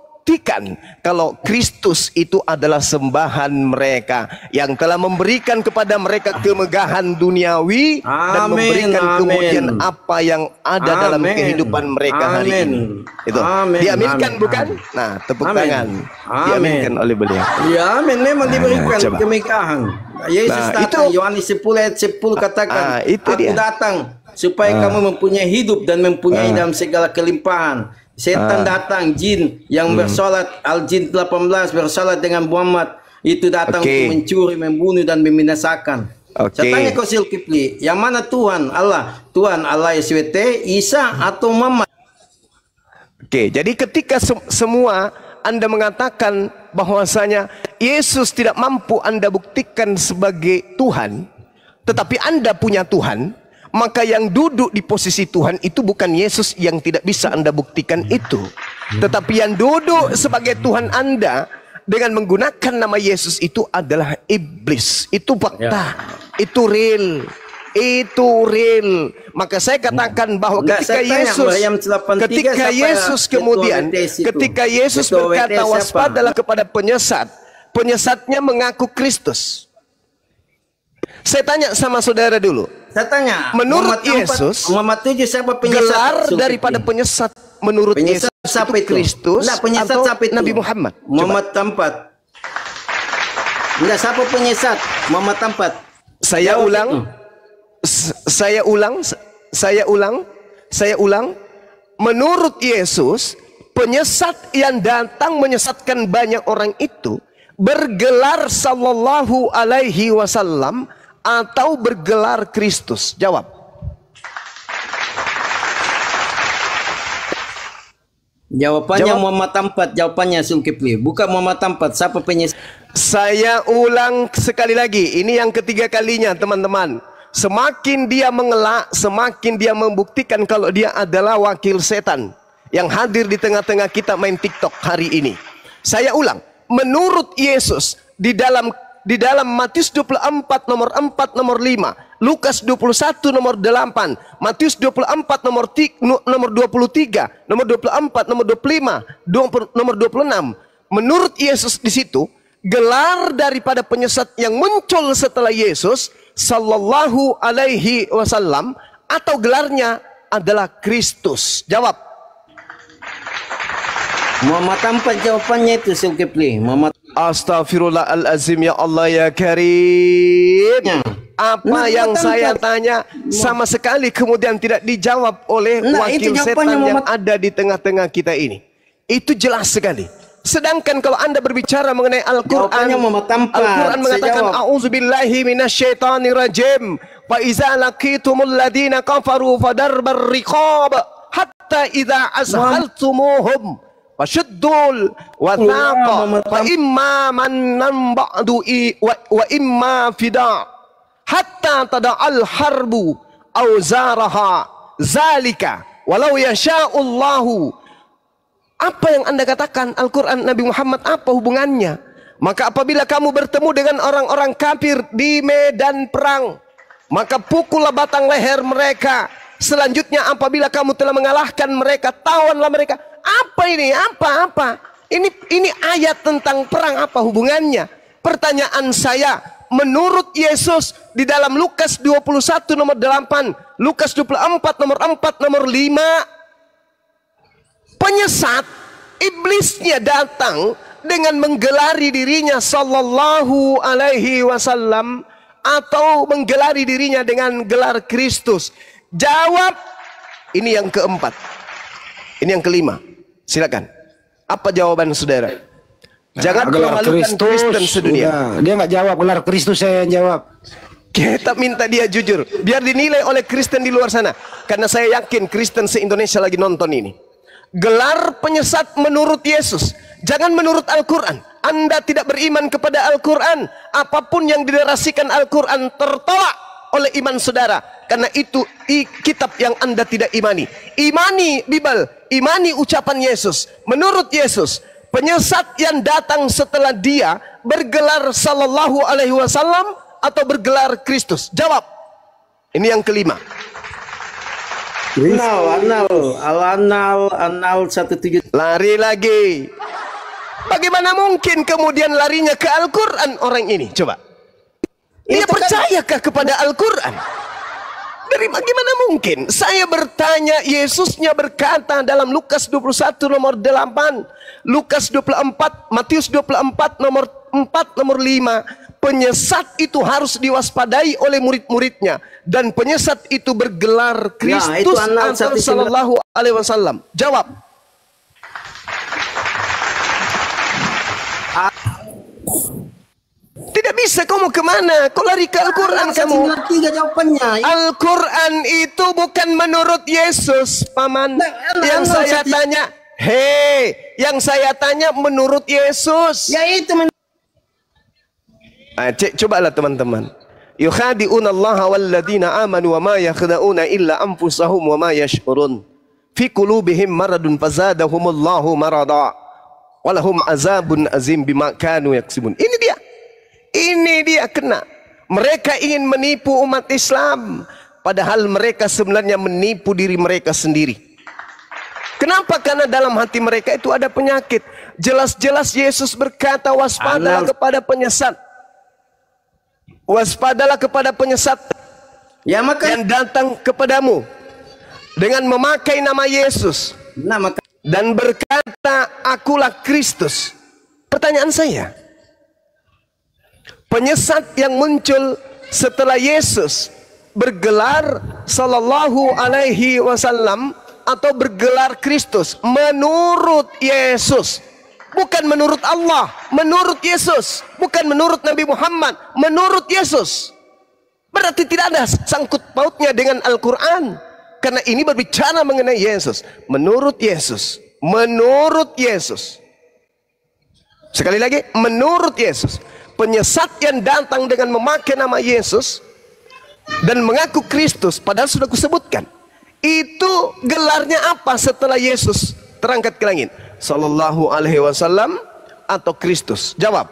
kalau Kristus itu adalah sembahan mereka yang telah memberikan kepada mereka kemegahan duniawi dan
Amin,
memberikan
amin.
kemudian apa yang ada dalam
Amin.
kehidupan mereka hari
Amin.
ini. Itu
Amin,
diaminkan
amin,
bukan?
amin.
Nah, tepuk
Amin.
tangan.
Amin.
Diaminkan oleh beliau.
Ya, amin. Memang diberikan
coba.
kemegahan. Yesus
Nah,
datang,
itu-
Yohanes 10 ayat 10 katakan,
itu
aku
dia.
datang supaya kamu mempunyai hidup dan mempunyai dalam segala kelimpahan. Setan datang, jin yang bersolat, Al-Jin 18 bersolat dengan Muhammad, itu datang
Oke.
untuk mencuri, membunuh dan membinasakan.
Oke.
Saya tanya kau Zulkifli, yang mana Tuhan? Allah, Tuhan Allah SWT, Isa atau Muhammad?
Oke, jadi ketika semua Anda mengatakan bahwasanya Yesus tidak mampu Anda buktikan sebagai Tuhan, tetapi Anda punya Tuhan, maka yang duduk di posisi Tuhan itu bukan Yesus yang tidak bisa Anda buktikan itu, tetapi yang duduk sebagai Tuhan Anda dengan menggunakan nama Yesus itu adalah iblis. Itu fakta, itu real. Itu real. Maka saya katakan bahwa
Enggak,
ketika
saya tanya,
Yesus
Maryam 83
ketika
siapa
Yesus
ketua
kemudian
WTS itu?
ketika Yesus
Ketua
berkata
WTS siapa?
waspadalah kepada penyesat, penyesatnya mengaku Kristus. Saya tanya sama saudara dulu,
Saya tanya,
menurut
Muhammad
Yesus,
Muhammad 7 siapa penyesat?
gelar
Zulkifli?
daripada penyesat menurut
Penyesat
Yesus
siapa
itu
itu?
Kristus
Enggak, penyesat
atau
siapa itu?
Nabi Muhammad? Coba.
Muhammad Tampat. Enggak, siapa penyesat? Muhammad Tampat.
Saya
Jawab
ulang, saya ulang. Menurut Yesus, penyesat yang datang menyesatkan banyak orang itu bergelar sallallahu alaihi wasallam atau bergelar Kristus. Jawab.
Jawabannya
Jawab.
Muhammad Tampat, jawabannya Zulkifli. Bukan Muhammad Tampat, siapa penyesat?
Saya ulang sekali lagi, ini yang ketiga kalinya teman-teman. Semakin dia mengelak, semakin dia membuktikan kalau dia adalah wakil setan yang hadir di tengah-tengah kita main TikTok hari ini. Saya ulang, menurut Yesus di dalam Matius 24 nomor 4 nomor 5, Lukas 21 nomor 8, Matius 24 nomor 23, nomor 24, nomor 25, nomor 26. Menurut Yesus di situ, gelar daripada penyesat yang muncul setelah Yesus sallallahu alaihi wasallam atau gelarnya adalah Kristus. Jawab.
Muhammad Tampat jawabannya itu Zulkifli. Muhammad
Astaghfirullahalazim, ya Allah ya Karim. Apa
Nah,
yang
Muhammad
saya
Tampat.
tanya sama sekali kemudian tidak dijawab oleh
Nah, itu
wakil
jawabannya
setan yang
Muhammad.
ada di tengah-tengah kita ini. Itu jelas sekali. Sedangkan kalau Anda berbicara mengenai Al-Qur'an,
Jawabannya Muhammad Tampat.
Al-Qur'an
Saya
mengatakan
jawab.
a'udzubillahi minasyaitonirrajim. Fa iza laqitumul ladina kafaru fadarbar riqab hatta idza azhaltumuhum fashuddul wathaqa fa imma mannan ba'du wa imma fida hatta tada'al harbu auzaraha zalika walau yasha'ullahu. Apa yang Anda katakan Al-Quran Nabi Muhammad, apa hubungannya? Maka apabila kamu bertemu dengan orang-orang kafir di medan perang, maka pukullah batang leher mereka. Selanjutnya apabila kamu telah mengalahkan mereka, tawanlah mereka. Apa ini? Apa? Ini ayat tentang perang, apa hubungannya? Pertanyaan saya, menurut Yesus di dalam Lukas 21 nomor 8, Lukas 24 nomor 4, nomor 5, penyesat, iblisnya datang dengan menggelari dirinya sallallahu alaihi wasallam atau menggelari dirinya dengan gelar Kristus. Jawab. Ini yang keempat. Ini yang kelima. Silakan. Apa jawaban saudara? Jangan memalukan Kristen sedunia.
Dia nggak jawab, gelar Kristus saya yang jawab.
Kita minta dia jujur, biar dinilai oleh Kristen di luar sana. Karena saya yakin Kristen se-Indonesia lagi nonton ini. Gelar penyesat menurut Yesus, jangan menurut Al-Quran. Anda tidak beriman kepada Al-Quran. Apapun yang diderasikan Al-Quran tertolak oleh iman saudara. Karena itu kitab yang Anda tidak imani. Imani Bible, imani ucapan Yesus. Menurut Yesus, penyesat yang datang setelah dia bergelar sallallahu alaihi wasallam atau bergelar Kristus. Jawab. Ini yang kelima.
Anal 17.
Lari lagi. Bagaimana mungkin kemudian larinya ke Al-Quran orang ini? Coba. Dia percayakah kepada Al-Quran? Dari bagaimana mungkin? Saya bertanya, Yesusnya berkata dalam Lukas 21 nomor 8, Lukas 24, Matius 24 nomor 4, nomor 5, penyesat itu harus diwaspadai oleh murid-muridnya, dan penyesat itu bergelar Kristus atau sallallahu alaihi wasallam. Jawab. Tidak bisa, kamu kemana? Kau lari ke Al-Quran kamu. Al-Quran itu bukan menurut Yesus, Paman. Yang saya tanya, yang saya tanya menurut Yesus.
Ya itu.
Cek, cobalah teman-teman. Yukhadi'una Allah walladzina amanu wa ma yakhda'una illa anfusahum wa ma yash'urun. Fi qulubihim maradun fazadahumullahu marada. Walahum azabun azim bima kanu yaksibun. Ini dia. Ini dia kena. Mereka ingin menipu umat Islam, padahal mereka sebenarnya menipu diri mereka sendiri. Kenapa? Karena dalam hati mereka itu ada penyakit. Jelas-jelas Yesus berkata, waspadalah kepada penyesat. Waspadalah kepada penyesat yang datang kepadamu dengan memakai nama Yesus dan berkata, akulah Kristus. Pertanyaan saya, penyesat yang muncul setelah Yesus bergelar sallallahu alaihi wasallam atau bergelar Kristus menurut Yesus, bukan menurut Allah, menurut Yesus, bukan menurut Nabi Muhammad, menurut Yesus. Berarti tidak ada sangkut pautnya dengan Al-Quran, karena ini berbicara mengenai Yesus. Menurut Yesus, menurut Yesus. Sekali lagi, menurut Yesus. Penyesat yang datang dengan memakai nama Yesus dan mengaku Kristus, padahal sudah kusebutkan, itu gelarnya apa setelah Yesus terangkat ke langit? Sallallahu alaihi wasallam atau Kristus? Jawab.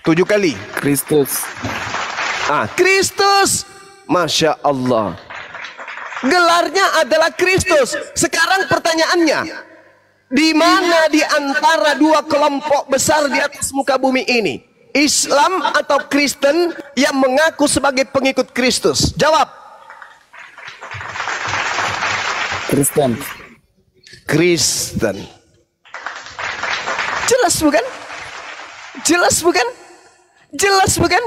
7 kali.
Kristus.
Kristus. Masya Allah. Gelarnya adalah Kristus. Sekarang pertanyaannya, di mana di antara dua kelompok besar di atas muka bumi ini, Islam atau Kristen yang mengaku sebagai pengikut Kristus? Jawab.
Kristen.
Kristen. Jelas bukan? Jelas bukan? Jelas bukan?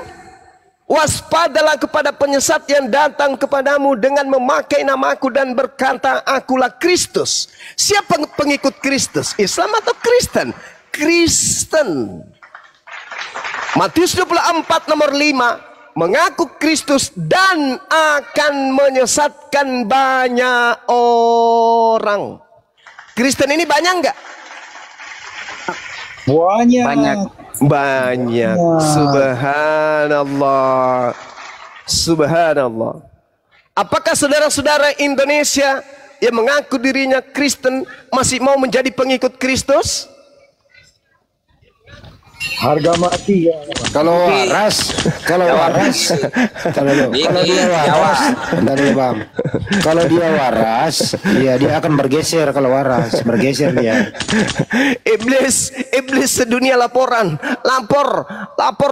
Waspadalah kepada penyesat yang datang kepadamu dengan memakai namaku dan berkata, akulah Kristus. Siapa pengikut Kristus? Islam atau Kristen? Kristen. Matius 24 nomor 5, mengaku Kristus dan akan menyesatkan banyak orang. Kristen ini banyak enggak? Banyak. Subhanallah. Subhanallah. Apakah saudara-saudara Indonesia yang mengaku dirinya Kristen masih mau menjadi pengikut Kristus?
Harga mati ya.
Kalau waras, kalau dia waras, bentar dulu Bang. Kalau dia waras, ya dia akan bergeser kalau waras, bergeser dia.
Iblis sedunia lapor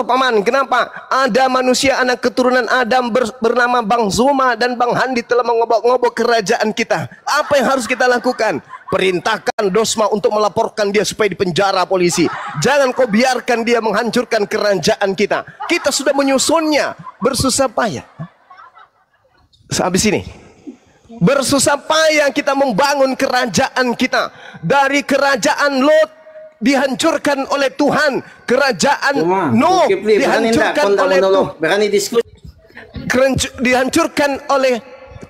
paman. Kenapa? Ada manusia anak keturunan Adam bernama Bang Zuma dan Bang Handi telah mengobok-ngobok kerajaan kita. Apa yang harus kita lakukan? Perintahkan Dosma untuk melaporkan dia supaya dipenjara polisi. Jangan kau biarkan dia menghancurkan kerajaan kita. Kita sudah menyusunnya, bersusah payah. Habis ini, bersusah payah kita membangun kerajaan kita. Dari kerajaan Lot dihancurkan oleh Tuhan. Kerajaan Nuh dihancurkan oleh Tuhan. Dihancurkan oleh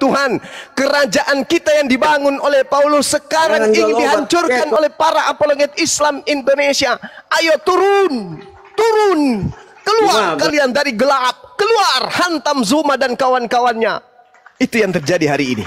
Tuhan. Kerajaan kita yang dibangun oleh Paulus sekarang ingin dihancurkan oleh para apologet Islam Indonesia. Ayo turun, keluar kalian dari gelap, keluar, hantam Zuma dan kawan-kawannya. Itu yang terjadi hari ini.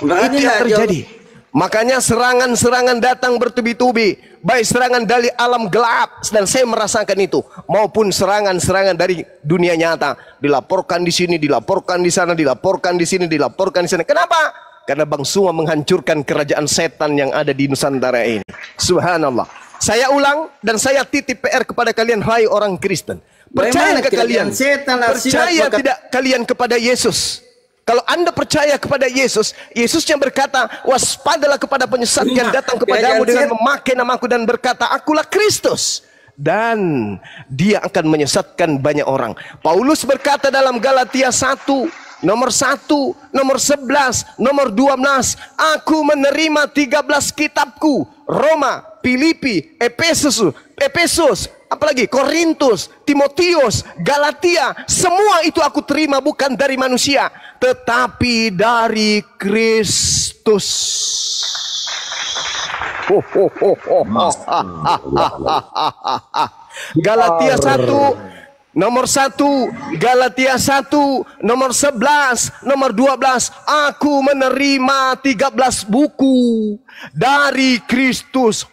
Itu yang terjadi. Makanya serangan-serangan datang bertubi-tubi, baik serangan dari alam gelap, dan saya merasakan itu, maupun serangan-serangan dari dunia nyata. Dilaporkan di sini, dilaporkan di sana, dilaporkan di sini, dilaporkan di sana. Kenapa? Karena Bang Suma menghancurkan kerajaan setan yang ada di Nusantara ini. Subhanallah. Saya ulang dan saya titip PR kepada kalian, hai orang Kristen. Percaya ke kalian? Percaya tidak kalian kepada Yesus? Kalau Anda percaya kepada Yesus, Yesus yang berkata, waspadalah kepada penyesat yang datang kepadamu dengan memakai namaku dan berkata, akulah Kristus. Dan dia akan menyesatkan banyak orang. Paulus berkata dalam Galatia 1, nomor 1, nomor 11, nomor 12, aku menerima 13 kitabku. Roma, Filipi, Efesus, apalagi Korintus, Timotius, Galatia, semua itu aku terima bukan dari manusia, tetapi dari Kristus. Galatia 1 nomor 1, Galatia 1 nomor 11, nomor 12, aku menerima 13 buku dari Kristus.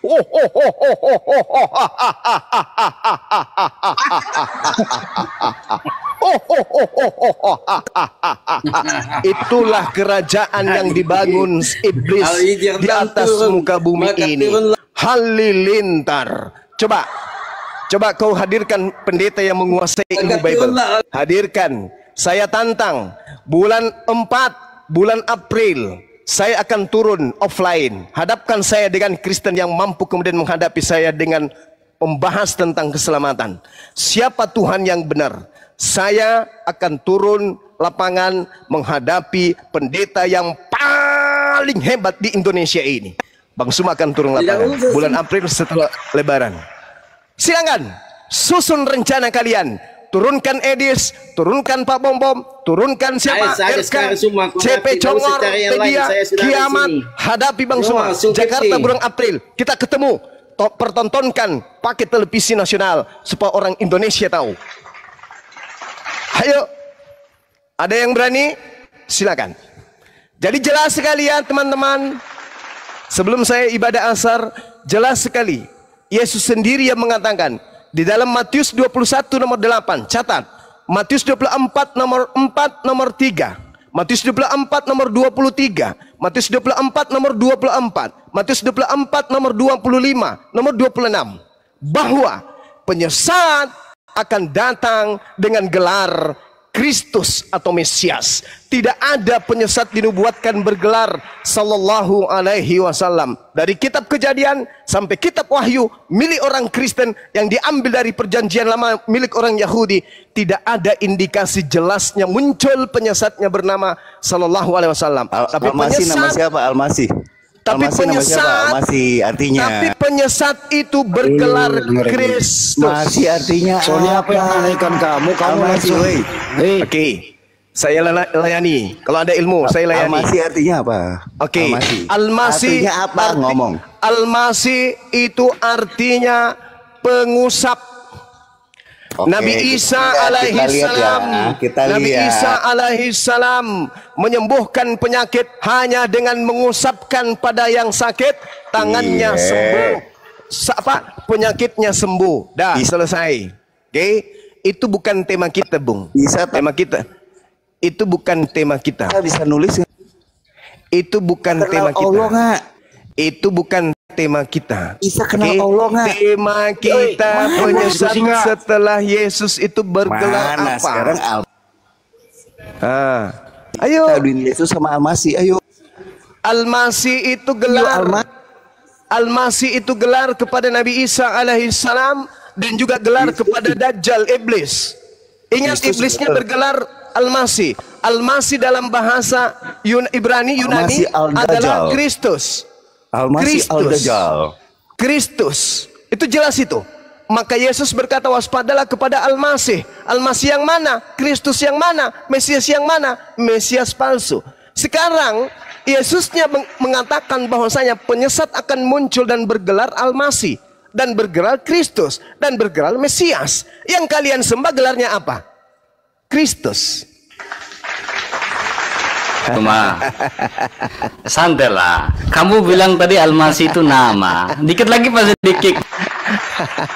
Itulah kerajaan yang dibangun iblis di atas muka bumi ini. Halilintar. Coba kau hadirkan pendeta yang menguasai ilmu Bible. Hadirkan. Saya tantang. Bulan 4, bulan April, saya akan turun offline. Hadapkan saya dengan Kristen yang mampu kemudian menghadapi saya dengan membahas tentang keselamatan. Siapa Tuhan yang benar? Saya akan turun lapangan menghadapi pendeta yang paling hebat di Indonesia ini. Bang Suma akan turun lapangan bulan April setelah Lebaran. Silakan susun rencana kalian. Turunkan Edis, turunkan Pak Bom, turunkan siapa? RK, CP Congor, Media, Kiamat, hadapi Bang Suma. Jakarta bulan April, kita ketemu. Pertontonkan pakai televisi nasional supaya orang Indonesia tahu. Ayo, ada yang berani? Silakan. Jadi jelas sekali ya teman-teman. Sebelum saya ibadah asar, jelas sekali. Yesus sendiri yang mengatakan di dalam Matius 21 nomor 8, catat. Matius 24 nomor 4 nomor 3. Matius 24 nomor 23. Matius 24 nomor 24. Matius 24 nomor 25, nomor 26. Bahwa penyesat akan datang dengan gelar Kristus atau Mesias. Tidak ada penyesat dinubuatkan bergelar sallallahu alaihi wasallam. Dari kitab Kejadian sampai kitab Wahyu milik orang Kristen yang diambil dari perjanjian lama milik orang Yahudi, tidak ada indikasi jelasnya muncul penyesatnya bernama sallallahu alaihi wasallam.
Tapi Al-Masih nama siapa? Al-Masih.
Tapi penyesat,
Almasih artinya.
Tapi penyesat itu bergelar Kristus.
Masih artinya
soalnya apa yang menaikkan kamu langsung.
Oke. Saya layani. Kalau ada ilmu, saya layani.
Almasih artinya apa?
Oke. Almasih
artinya apa? Ngomong.
Almasih itu artinya pengusap. Nabi Isa alaihi salam, Nabi Isa alaihi salam menyembuhkan penyakit hanya dengan mengusapkan pada yang sakit, tangannya sembuh. penyakitnya sembuh. Dah, selesai. Oke, itu bukan tema kita, Bung.
Bisa
tema kita. Itu bukan tema kita.
bisa nulis.
Itu bukan tema kita.
Allah nggak?
Itu bukan tema kita.
Bisa kenal Allah nggak?
Tema kita penyesat setelah Yesus itu bergelar
Mana
apa?
sekarang
Ayo.
Yesus sama Al-Masih, ayo.
Al-Masih itu gelar. Al-Masih itu gelar kepada Nabi Isa alaihissalam dan juga gelar kepada Dajjal iblis. Ingat, iblisnya bergelar Al-Masih. Al-Masih dalam bahasa Ibrani Yunani adalah Kristus.
Al-Masih Al-Dajjal.
Kristus. Itu jelas itu. Maka Yesus berkata, waspadalah kepada Al-Masih. Al-Masih yang mana? Kristus yang mana? Mesias yang mana? Mesias palsu. Sekarang Yesusnya mengatakan bahwasanya penyesat akan muncul dan bergelar Al-Masih, dan bergelar Kristus, dan bergelar Mesias. Yang kalian sembah gelarnya apa? Kristus.
Cuma santai lah. Kamu bilang tadi Al-Masih itu nama. Dikit lagi pasti dikik.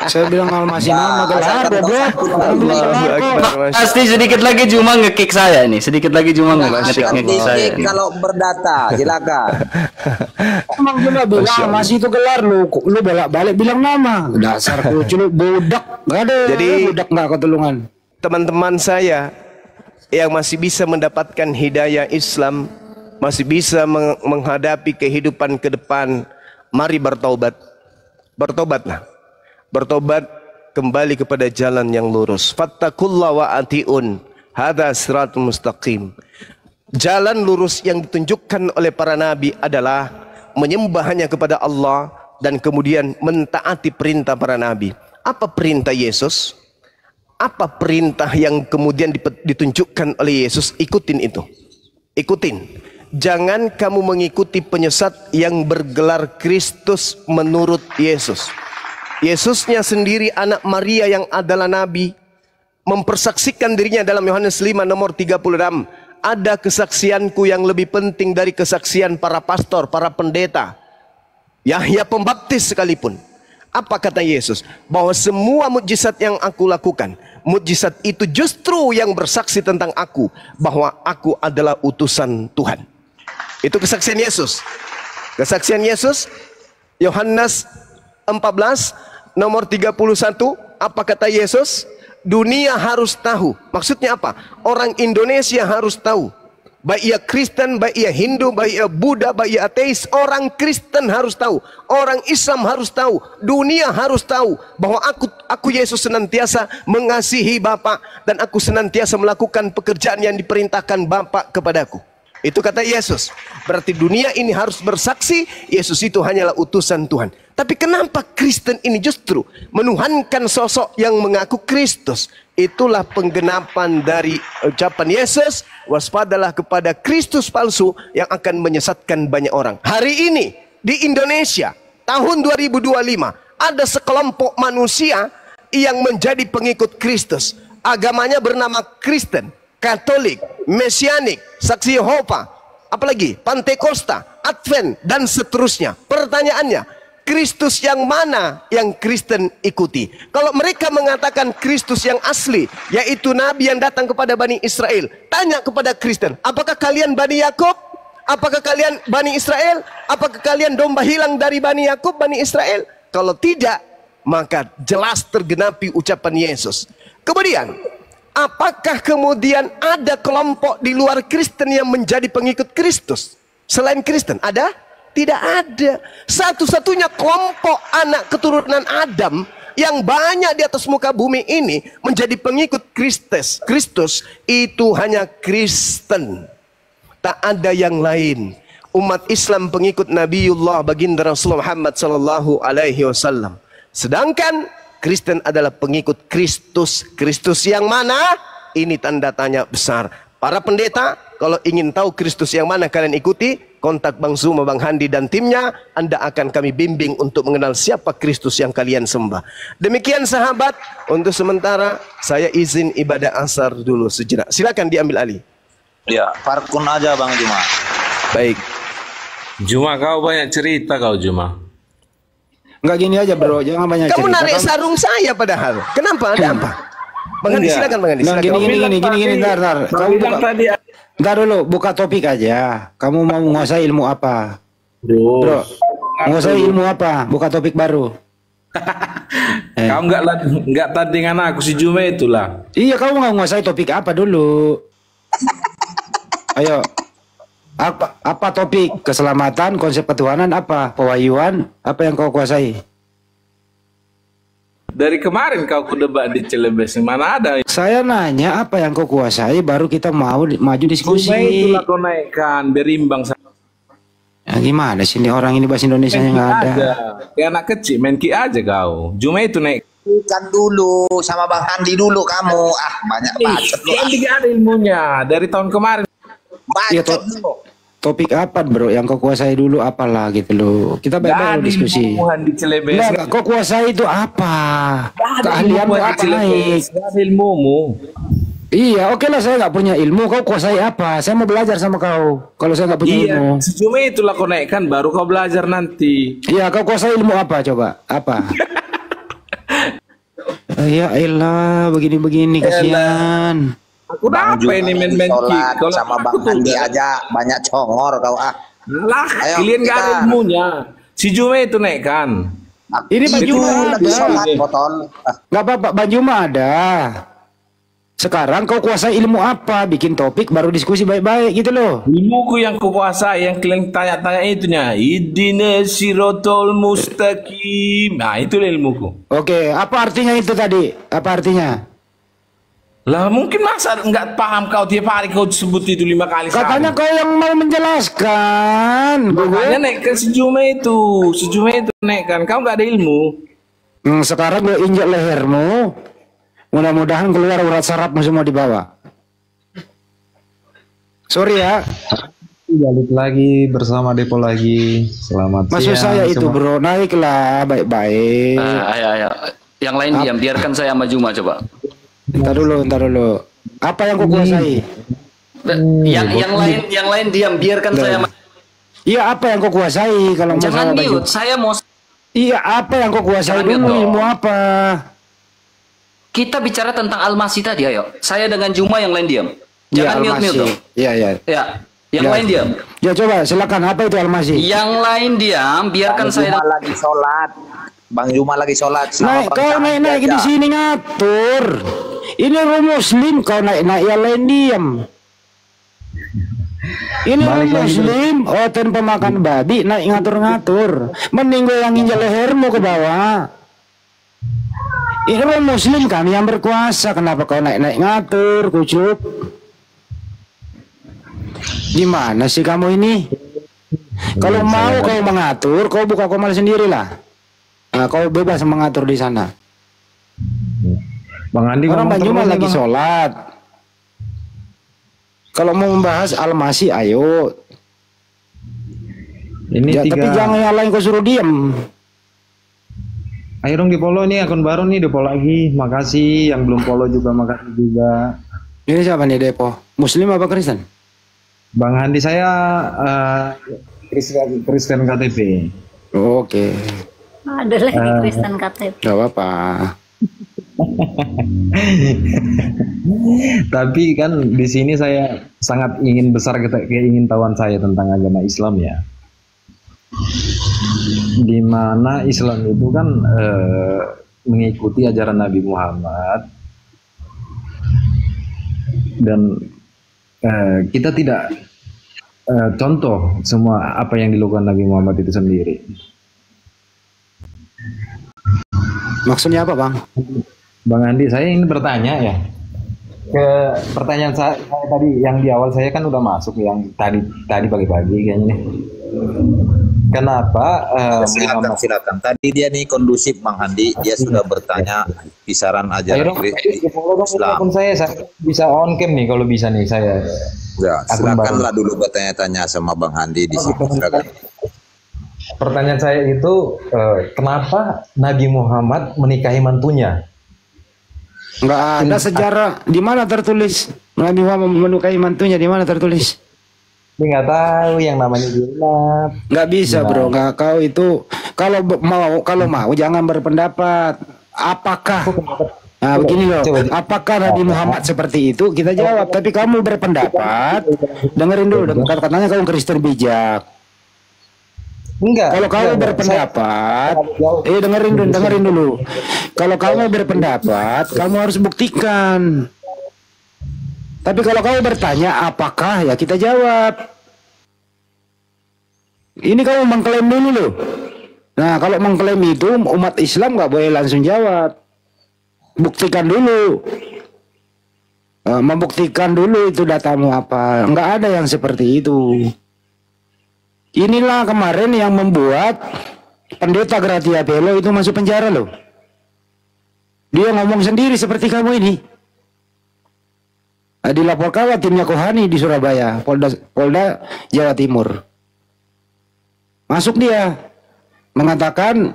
Saya bilang Al-Masih nama gelar, goblok.
Pasti sedikit lagi cuma ngekick saya ini. Sedikit lagi cuma ngekick saya.
Kalau berdata, silakan.
Emang gue gak bilang Al-Masih itu gelar, lu balik bilang nama. Dasar kucu lu budak. Gak ada.
Jadi
budak gak ketulungan.
Teman-teman saya yang masih bisa mendapatkan hidayah Islam, masih bisa menghadapi kehidupan ke depan, mari bertaubat. Bertobatlah. Bertobat kembali kepada jalan yang lurus. Fattakullah wa atiun. Hadza siratul mustaqim. Jalan lurus yang ditunjukkan oleh para nabi adalah menyembah hanya kepada Allah dan kemudian mentaati perintah para nabi. Apa perintah Yesus? Apa perintah yang kemudian ditunjukkan oleh Yesus? Ikutin itu. Ikutin. Jangan kamu mengikuti penyesat yang bergelar Kristus menurut Yesus. Yesusnya sendiri anak Maria yang adalah nabi mempersaksikan dirinya dalam Yohanes 5 nomor 36. Ada kesaksianku yang lebih penting dari kesaksian para pastor, para pendeta, Yahya Pembaptis sekalipun. Apa kata Yesus? Bahwa semua mukjizat yang aku lakukan, mukjizat itu justru yang bersaksi tentang aku, bahwa aku adalah utusan Tuhan. Itu kesaksian Yesus. Kesaksian Yesus Yohanes 14 nomor 31, apa kata Yesus? Dunia harus tahu. Maksudnya apa? Orang Indonesia harus tahu. Baik ia Kristen, baik ia Hindu, baik ia Buddha, baik ia ateis, orang Kristen harus tahu. Orang Islam harus tahu. Dunia harus tahu bahwa aku Yesus senantiasa mengasihi Bapa dan aku senantiasa melakukan pekerjaan yang diperintahkan Bapa kepadaku. Itu kata Yesus. Berarti dunia ini harus bersaksi Yesus itu hanyalah utusan Tuhan. Tapi kenapa Kristen ini justru menuhankan sosok yang mengaku Kristus? Itulah penggenapan dari ucapan Yesus, waspadalah kepada Kristus palsu yang akan menyesatkan banyak orang. Hari ini di Indonesia tahun 2025 ada sekelompok manusia yang menjadi pengikut Kristus. Agamanya bernama Kristen, Katolik, Mesianik, Saksi Yehova, apalagi Pantekosta, Advent dan seterusnya. Pertanyaannya, Kristus yang mana yang Kristen ikuti? Kalau mereka mengatakan Kristus yang asli, yaitu Nabi yang datang kepada Bani Israel, tanya kepada Kristen, apakah kalian Bani Yakub? Apakah kalian Bani Israel? Apakah kalian domba hilang dari Bani Yakub, Bani Israel? Kalau tidak, maka jelas tergenapi ucapan Yesus. Kemudian, apakah kemudian ada kelompok di luar Kristen yang menjadi pengikut Kristus? Selain Kristen, ada? Tidak ada. Satu-satunya kelompok anak keturunan Adam yang banyak di atas muka bumi ini menjadi pengikut Kristus itu hanya Kristen. Tak ada yang lain. Umat Islam pengikut Nabiullah baginda Rasulullah Muhammad sallallahu alaihi wasallam. Sedangkan Kristen adalah pengikut Kristus. Kristus yang mana? Ini tanda tanya besar. Para pendeta, kalau ingin tahu Kristus yang mana kalian ikuti, kontak Bang Zuma, Bang Handi dan timnya. Anda akan kami bimbing untuk mengenal siapa Kristus yang kalian sembah. Demikian sahabat, untuk sementara saya izin ibadah asar dulu sejenak. Silakan diambil alih.
Ya, Farkun aja Bang Juma.
Baik.
Juma, kau banyak cerita kau Juma.
Enggak gini aja bro, jangan banyak
Kamu
cerita.
narik sarung saya padahal. Kenapa? Ada apa? Bang Andi silakan Bang Andi.
Nah,
Silakan.
gini, ntar. Kamu
bilang
buka,
tadi
ntar dulu, buka topik aja. Kamu mau menguasai ilmu apa? Bro, menguasai ilmu apa? Buka topik baru.
Kau nggak tadi dengan aku si Jume itulah.
Iya, kamu mau menguasai topik apa dulu? Ayo. Apa topik? Keselamatan, konsep ketuhanan apa? Pewahyuan, apa yang kau kuasai?
Dari kemarin kau kudebat di Celebes, mana ada?
Saya nanya apa yang kau kuasai, baru kita mau maju diskusi.
Jume itulah kau naikkan, berimbang sama.
Ya, gimana sih ini orang ini bahasa Indonesia yang nggak ada?
Kayak anak kecil, main ki aja kau. Jume itu naik.
Kan dulu sama Bang Andi dulu kamu. Ah, banyak bacot lu.
Kan tidak ada ilmunya dari tahun kemarin.
Iya,
Bacot lu.
topik apa bro yang kau kuasai dulu apalah gitu loh. Kita baik-baik diskusi.
Ilmuwan di Celebes.
Enggak, kau kuasai itu apa? Keahlian
ilmuwan di
apa
Celebes.
naik?
Nggak ada ilmumu.
Iya, oke lah saya nggak punya ilmu. Kau kuasai apa? Saya mau belajar sama kau. Kalau saya nggak punya ilmu.
Iya, Jume itulah kau naikkan, baru kau belajar nanti.
Iya, kau kuasai ilmu apa coba? Apa? Ya elah, begini-begini kasihan.
Aku udah apa ini main-main ki?
Sholat
Kalau
sama
aku
Bang
tuh
Andi
udah-
aja banyak congor kau ah.
Lah,
Ayo,
kalian nggak ada
kita-
ilmunya. Si Jume itu naikkan.
Ini Bang
Itu
Juma
lagi
ada.
sholat botol. Ah,
Nggak apa-apa, Bang Juma ada. Sekarang kau kuasai ilmu apa? Bikin topik baru diskusi baik-baik gitu loh.
Ilmuku yang kuasai yang kalian tanya-tanya itunya. Idina sirotol mustaqim. Nah, itu ilmuku.
Oke, apa artinya itu tadi? Apa artinya?
Lah mungkin masa nggak paham kau tiap hari kau sebut itu 5 kali
Katanya
sehari.
kau yang mau menjelaskan.
Makanya naikkan si Jume itu. Si Jume itu naikkan. Kau nggak ada ilmu.
Sekarang gue injak lehermu. Mudah-mudahan keluar urat sarafmu semua di bawah. Sorry ya.
Balik lagi bersama Depo lagi. Selamat
Maksud saya itu
semua.
bro, naiklah baik-baik.
Ayo. Yang lain diam, biarkan saya sama Juma coba.
Ntar dulu. Apa yang kau kuasai?
Yang lain diam, biarkan saya sama.
Iya, apa yang kau kuasai kalau
Jangan
masalah baju?
mute, saya mau.
Iya, apa yang kau kuasai
Jangan
dulu?
mute,
Ilmu apa?
Kita bicara tentang Almasi tadi, ayo. Saya dengan Juma, yang lain diam. Jangan
Iya,
mute dong.
Iya.
Ya, yang
Ya.
lain diam.
Ya coba silakan, apa itu almasi?
Yang lain diam, biarkan
Bang
saya.
Juma lagi sholat. Bang Juma lagi sholat. sama
Naik,
Bang
kau
Sandi
naik
aja.
di sini ngatur. Ini orang muslim, kau naik yang lain diam. Ini orang muslim, oten pemakan babi, naik ngatur-ngatur. Mending gue yang injak lehermu ke bawah. Ini orang muslim, kami yang berkuasa. Kenapa kau naik ngatur, kucuk? Gimana sih kamu ini? Kalau mau kau mengatur, kau buka komal sendirilah. Nah, kau bebas mengatur di sana.
Bang Andi
Orang
ngomong
Bang Juma
terus,
lagi
Bang.
sholat. Kalau mau membahas almasi, ayo.
Ini
Ya,
tiga.
tapi jangan yang lain kau suruh diem.
Ayo dong di follow nih akun baru nih, di follow lagi. Makasih yang belum follow juga, makasih juga.
Ini siapa nih Depo? Muslim apa Kristen?
Bang Andi saya Kristen KTP.
Oke,
Ada lagi Kristen KTP.
gak apa-apa.
Tapi kan di sini saya sangat ingin besar keingintahuan saya tentang agama Islam ya. Di mana Islam itu kan mengikuti ajaran Nabi Muhammad dan kita tidak contoh semua apa yang dilakukan Nabi Muhammad itu sendiri.
Maksudnya apa Bang?
Bang Andi, saya ingin bertanya ya ke pertanyaan saya tadi yang di awal saya kan udah masuk yang tadi pagi-pagi kayaknya nih. Kenapa
Silakan. Tadi dia nih kondusif Bang Andi, dia sudah bertanya kisaran ajaran Islam.
akun saya bisa on cam nih kalau bisa nih saya.
Ya,
Akun
silakanlah dulu bertanya-tanya sama Bang Andi di sini. Silakan.
Pertanyaan saya itu kenapa Nabi Muhammad menikahi mantunya?
Nggak ada sejarah. Di mana tertulis Nabi Muhammad menukai mantunya? Di mana tertulis?
Dia nggak tahu yang namanya gelap.
Nggak bisa bro, nggak kau itu kalau mau jangan berpendapat. Apakah? Nah begini loh, apakah Nabi Muhammad seperti itu? Kita jawab. Tapi kamu berpendapat, dengerin dulu. Katanya kamu Kristen bijak.
Enggak.
Kalau kamu berpendapat, dengerin dulu. Kalau kamu berpendapat, kamu harus buktikan. Tapi kalau kamu bertanya apakah, ya kita jawab. Ini kamu mengklaim dulu loh. Nah kalau mengklaim itu umat Islam nggak boleh langsung jawab. Buktikan dulu. Membuktikan dulu itu datamu apa. Nggak ada yang seperti itu. Inilah kemarin yang membuat pendeta Gratia Pelo itu masuk penjara loh. Dia ngomong sendiri seperti kamu ini. Dilaporkan timnya Kohani di Surabaya, Polda Jawa Timur. Masuk dia mengatakan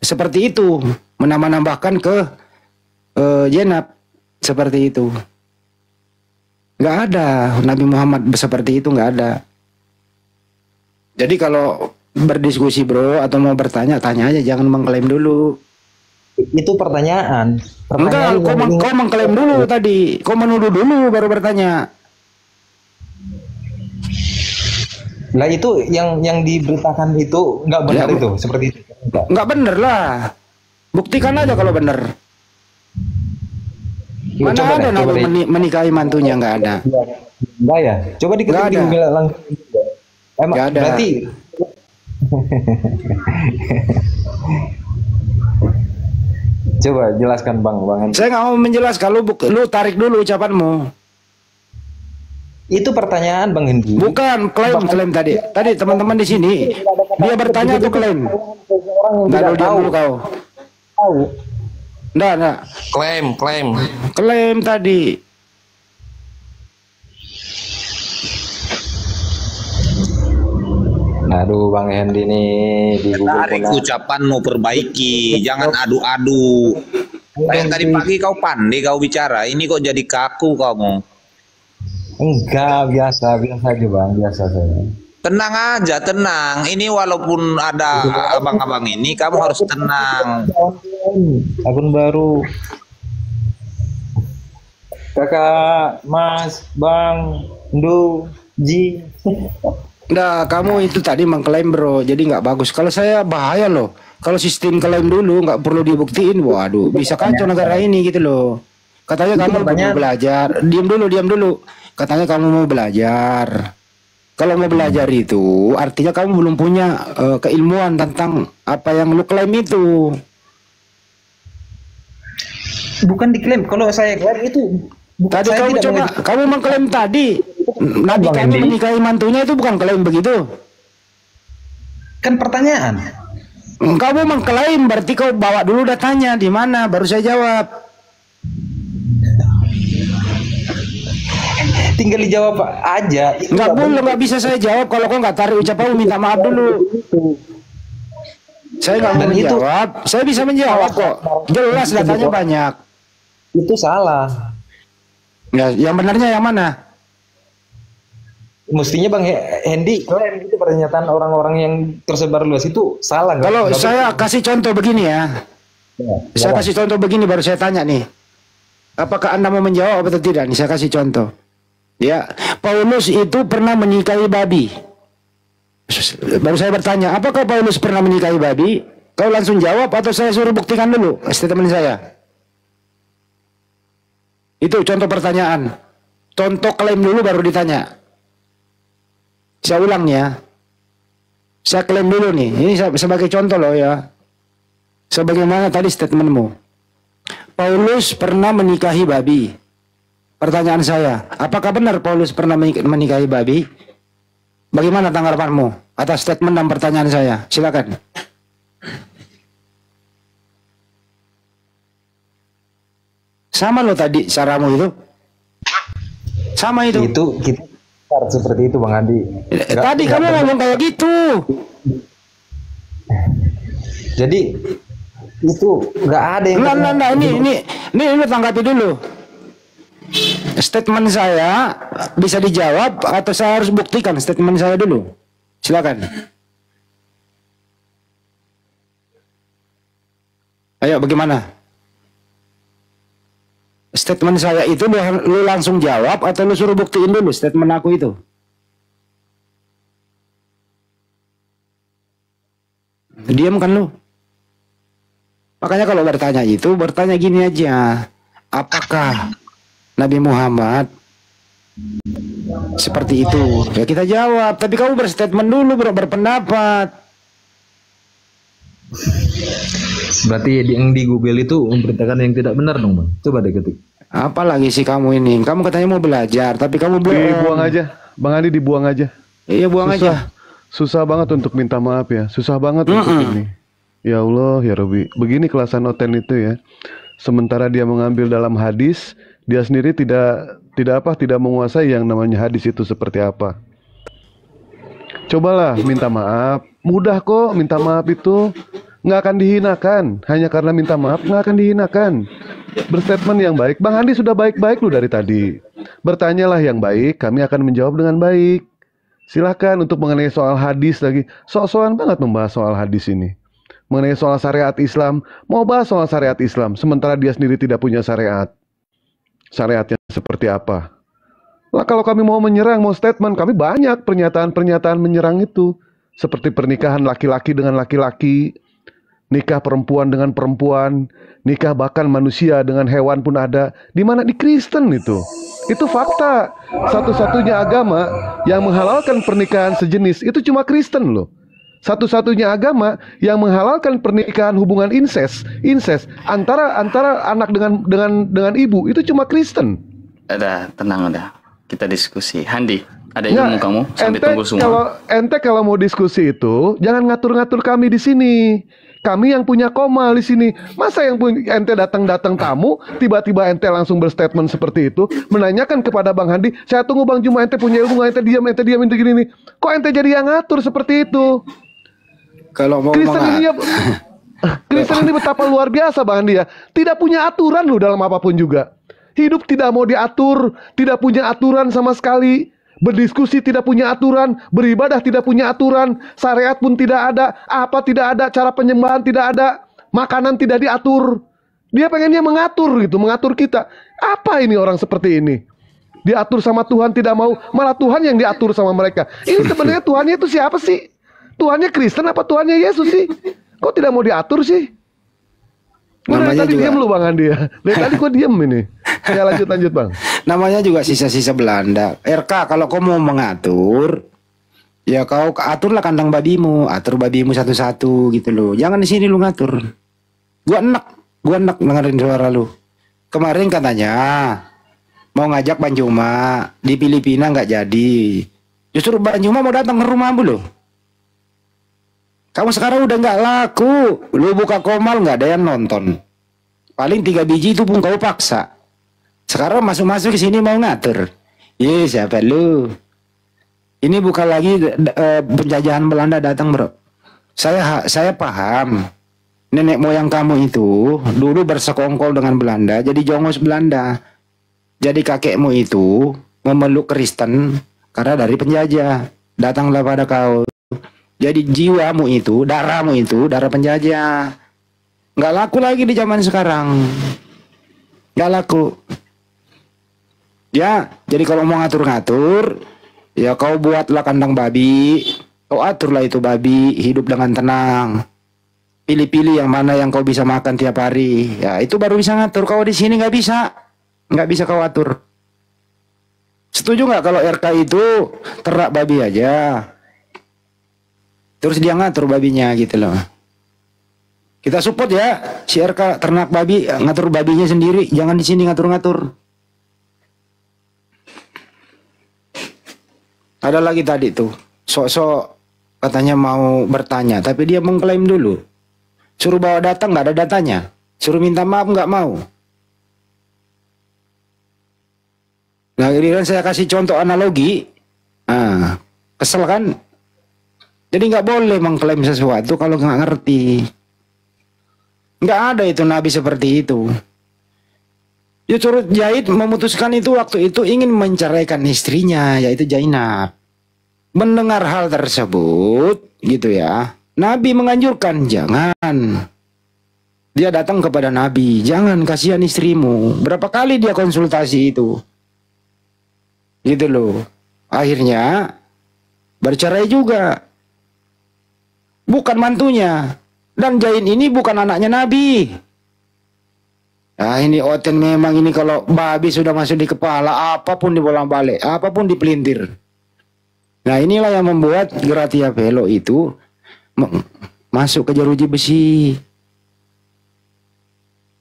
seperti itu, menambahkan ke Jenab seperti itu. Nggak ada Nabi Muhammad seperti itu, nggak ada. Jadi kalau berdiskusi bro atau mau bertanya, tanya aja, jangan mengklaim dulu.
Itu pertanyaan.
Enggak, kau mengklaim dulu tadi. Kau menuduh dulu baru bertanya.
Lah itu yang diberitakan itu nggak benar itu, seperti itu.
Nggak benar lah. Buktikan aja kalau benar. Mana ada Nabi menikahi mantunya, nggak ada.
Enggak ya? Coba diketik di Google langsung. Emang ada. Berarti coba jelaskan Bang.
Saya nggak mau menjelaskan, lu tarik dulu ucapanmu.
Itu pertanyaan Bang Hendi.
Bukan klaim tadi. Tadi teman-teman di sini dia bertanya tuh klaim. Nggak dulu kau.
Tahu.
Nggak. Klaim tadi.
Aduh Bang Hendi nih di
tarik ucapan mau perbaiki, jangan adu-adu. Kayak tadi pagi kau pandai kau bicara, ini kok jadi kaku kamu.
Enggak, biasa aja Bang, biasa saya.
Tenang aja, tenang. Ini walaupun ada abang-abang ini, kamu harus tenang.
Akun baru. Kakak, Mas, Bang, Ndu, Ji.
Nah, kamu itu tadi mengklaim bro, jadi nggak bagus. Kalau saya bahaya loh. Kalau sistem klaim dulu nggak perlu dibuktiin, waduh, bisa kacau negara ini gitu loh. Katanya kamu mau belajar, diam dulu. Katanya kamu mau belajar. Kalau mau belajar itu artinya kamu belum punya keilmuan tentang apa yang lu klaim itu.
Bukan diklaim, kalau saya klaim itu.
Tadi kamu mengklaim tadi Nabi kamu menikahi mantunya, itu bukan klaim begitu?
Kan pertanyaan.
Kamu mengklaim berarti kau bawa dulu datanya di mana, baru saya jawab.
Tinggal dijawab aja.
Nggak boleh, nggak bisa saya jawab kalau kau nggak tarik ucapanmu, minta maaf dulu. Saya nggak mau menjawab, saya bisa menjawab kok. Jelas datanya banyak.
Itu salah.
Ya, yang benarnya yang mana?
Mestinya Bang Hendi klaim itu pernyataan orang-orang yang tersebar luas itu salah.
Kalau saya kasih contoh begini ya. Saya kasih contoh begini baru saya tanya nih. Apakah Anda mau menjawab atau tidak? Nih saya kasih contoh. Ya, Paulus itu pernah menikahi babi. Baru saya bertanya, apakah Paulus pernah menikahi babi? Kau langsung jawab atau saya suruh buktikan dulu statement saya? Itu contoh pertanyaan. Contoh klaim dulu baru ditanya. Saya ulang ya. Saya klaim dulu nih. Ini sebagai contoh loh ya. Sebagaimana tadi statementmu. Paulus pernah menikahi babi. Pertanyaan saya, apakah benar Paulus pernah menikahi babi? Bagaimana tanggapanmu atas statement dan pertanyaan saya? Silakan. Sama lo tadi caramu itu. Sama itu.
Itu kita seperti itu Bang Andi.
Tadi kamu ngomong kayak gitu.
Jadi itu nggak ada yang.
Nah, ini tanggapi dulu. Statement saya bisa dijawab atau saya harus buktikan statement saya dulu? Silakan. Ayo, bagaimana? Statement saya itu lu langsung jawab atau lu suruh buktiin dulu statement aku itu? Diam kan lu? Makanya kalau bertanya itu, bertanya gini aja. Apakah Nabi Muhammad seperti itu? Ya kita jawab. Tapi kamu berstatement dulu, berpendapat.
Berarti yang di Google itu memberitakan yang tidak benar dong, Bang. Coba deh ketik.
Apalagi sih kamu ini? Kamu katanya mau belajar, tapi kamu belum.
Dibuang aja, Bang Andi, dibuang aja.
Iya, buang aja.
Susah banget untuk minta maaf ya. Susah banget untuk ini. Ya Allah, ya Rabbi. Begini kelasan Oten itu ya. Sementara dia mengambil dalam hadis, dia sendiri tidak menguasai yang namanya hadis itu seperti apa. Cobalah minta maaf. Mudah kok minta maaf itu. Nggak akan dihinakan. Hanya karena minta maaf nggak akan dihinakan. Berstatement yang baik. Bang Andi sudah baik-baik lu dari tadi. Bertanyalah yang baik, kami akan menjawab dengan baik. Silahkan untuk mengenai soal hadis lagi. Sok-sokan banget membahas soal hadis ini. Mengenai soal syariat Islam, mau bahas soal syariat Islam, sementara dia sendiri tidak punya syariat. Syariatnya seperti apa? Lah kalau kami mau menyerang, mau statement, kami banyak pernyataan-pernyataan menyerang itu. Seperti pernikahan laki-laki dengan laki-laki, nikah perempuan dengan perempuan, nikah bahkan manusia dengan hewan pun ada. Di mana? Di Kristen itu. Itu fakta. Satu-satunya agama yang menghalalkan pernikahan sejenis itu cuma Kristen loh. Satu-satunya agama yang menghalalkan pernikahan hubungan incest antara anak dengan ibu itu cuma Kristen.
Udah, tenang udah. Kita diskusi. Handi, ada ilmu kamu sambil tunggu semua.
Kalau mau diskusi itu jangan ngatur-ngatur kami di sini. Kami yang punya Komal di sini. Masa yang punya ente datang tamu, tiba-tiba ente langsung berstatement seperti itu, menanyakan kepada Bang Handi, saya tunggu Bang Juma, ente punya ilmu, ente diam, ente gini nih. Kok ente jadi yang ngatur seperti itu?
Kalau mau
Kristen ini betapa luar biasa Bang Andi ya. Tidak punya aturan loh dalam apapun juga. Hidup tidak mau diatur, tidak punya aturan sama sekali. Berdiskusi tidak punya aturan, beribadah tidak punya aturan, syariat pun tidak ada, tidak ada, cara penyembahan tidak ada, makanan tidak diatur. Dia pengennya mengatur kita. Apa ini orang seperti ini? Diatur sama Tuhan tidak mau, malah Tuhan yang diatur sama mereka. Ini sebenarnya Tuhannya itu siapa sih? Tuhannya Kristen apa Tuhannya Yesus sih? Kok tidak mau diatur sih? Dari tadi diam lu Bang Andi ya. Dari tadi kok diam ini. Ya lanjut Bang.
Namanya juga sisa-sisa Belanda. RK kalau kau mau mengatur, ya kau aturlah kandang babimu, atur babimu satu-satu gitu loh. Jangan di sini lu ngatur. Gua enak dengerin suara lu. Kemarin katanya mau ngajak Banjuma di Filipina nggak jadi. Justru Banjuma mau datang ke rumahmu loh. Kamu sekarang udah nggak laku. Lu buka Komal nggak ada yang nonton. Paling 3 biji itu pun kau paksa. Sekarang masuk-masuk ke sini mau ngatur. Siapa lu? Ini bukan lagi penjajahan Belanda datang bro. Saya paham. Nenek moyang kamu itu dulu bersekongkol dengan Belanda. Jadi jongos Belanda. Jadi kakekmu itu memeluk Kristen karena dari penjajah. Datanglah pada kau. Jadi jiwamu itu, darah penjajah. Nggak laku lagi di zaman sekarang. Nggak laku. Ya, jadi kalau mau ngatur-ngatur, ya kau buatlah kandang babi. Kau aturlah itu babi, hidup dengan tenang. Pilih-pilih yang mana yang kau bisa makan tiap hari. Ya, itu baru bisa ngatur. Kau di sini nggak bisa. Nggak bisa kau atur. Setuju nggak kalau RK itu ternak babi aja? Terus dia ngatur babinya gitu loh. Kita support ya, si RK ternak babi, ngatur babinya sendiri, jangan di sini ngatur-ngatur. Ada lagi tadi tuh, sok-sok katanya mau bertanya, tapi dia mengklaim dulu. Suruh bawa datang nggak ada datanya, suruh minta maaf nggak mau. Nah, ini kan saya kasih contoh analogi, kesel kan? Jadi nggak boleh mengklaim sesuatu kalau nggak ngerti. Nggak ada itu Nabi seperti itu. Justru Zaid memutuskan itu waktu itu ingin menceraikan istrinya, yaitu Zainab. Mendengar hal tersebut, gitu ya, Nabi menganjurkan, jangan. Dia datang kepada Nabi, jangan, kasihan istrimu. Berapa kali dia konsultasi itu. Gitu loh. Akhirnya bercerai juga. Bukan mantunya. Dan Zaid ini bukan anaknya Nabi. Nah ini Oten memang ini kalau babi sudah masuk di kepala, apapun dibolak-balik, apapun dipelintir. Nah inilah yang membuat Gratia Velo itu masuk ke jeruji besi.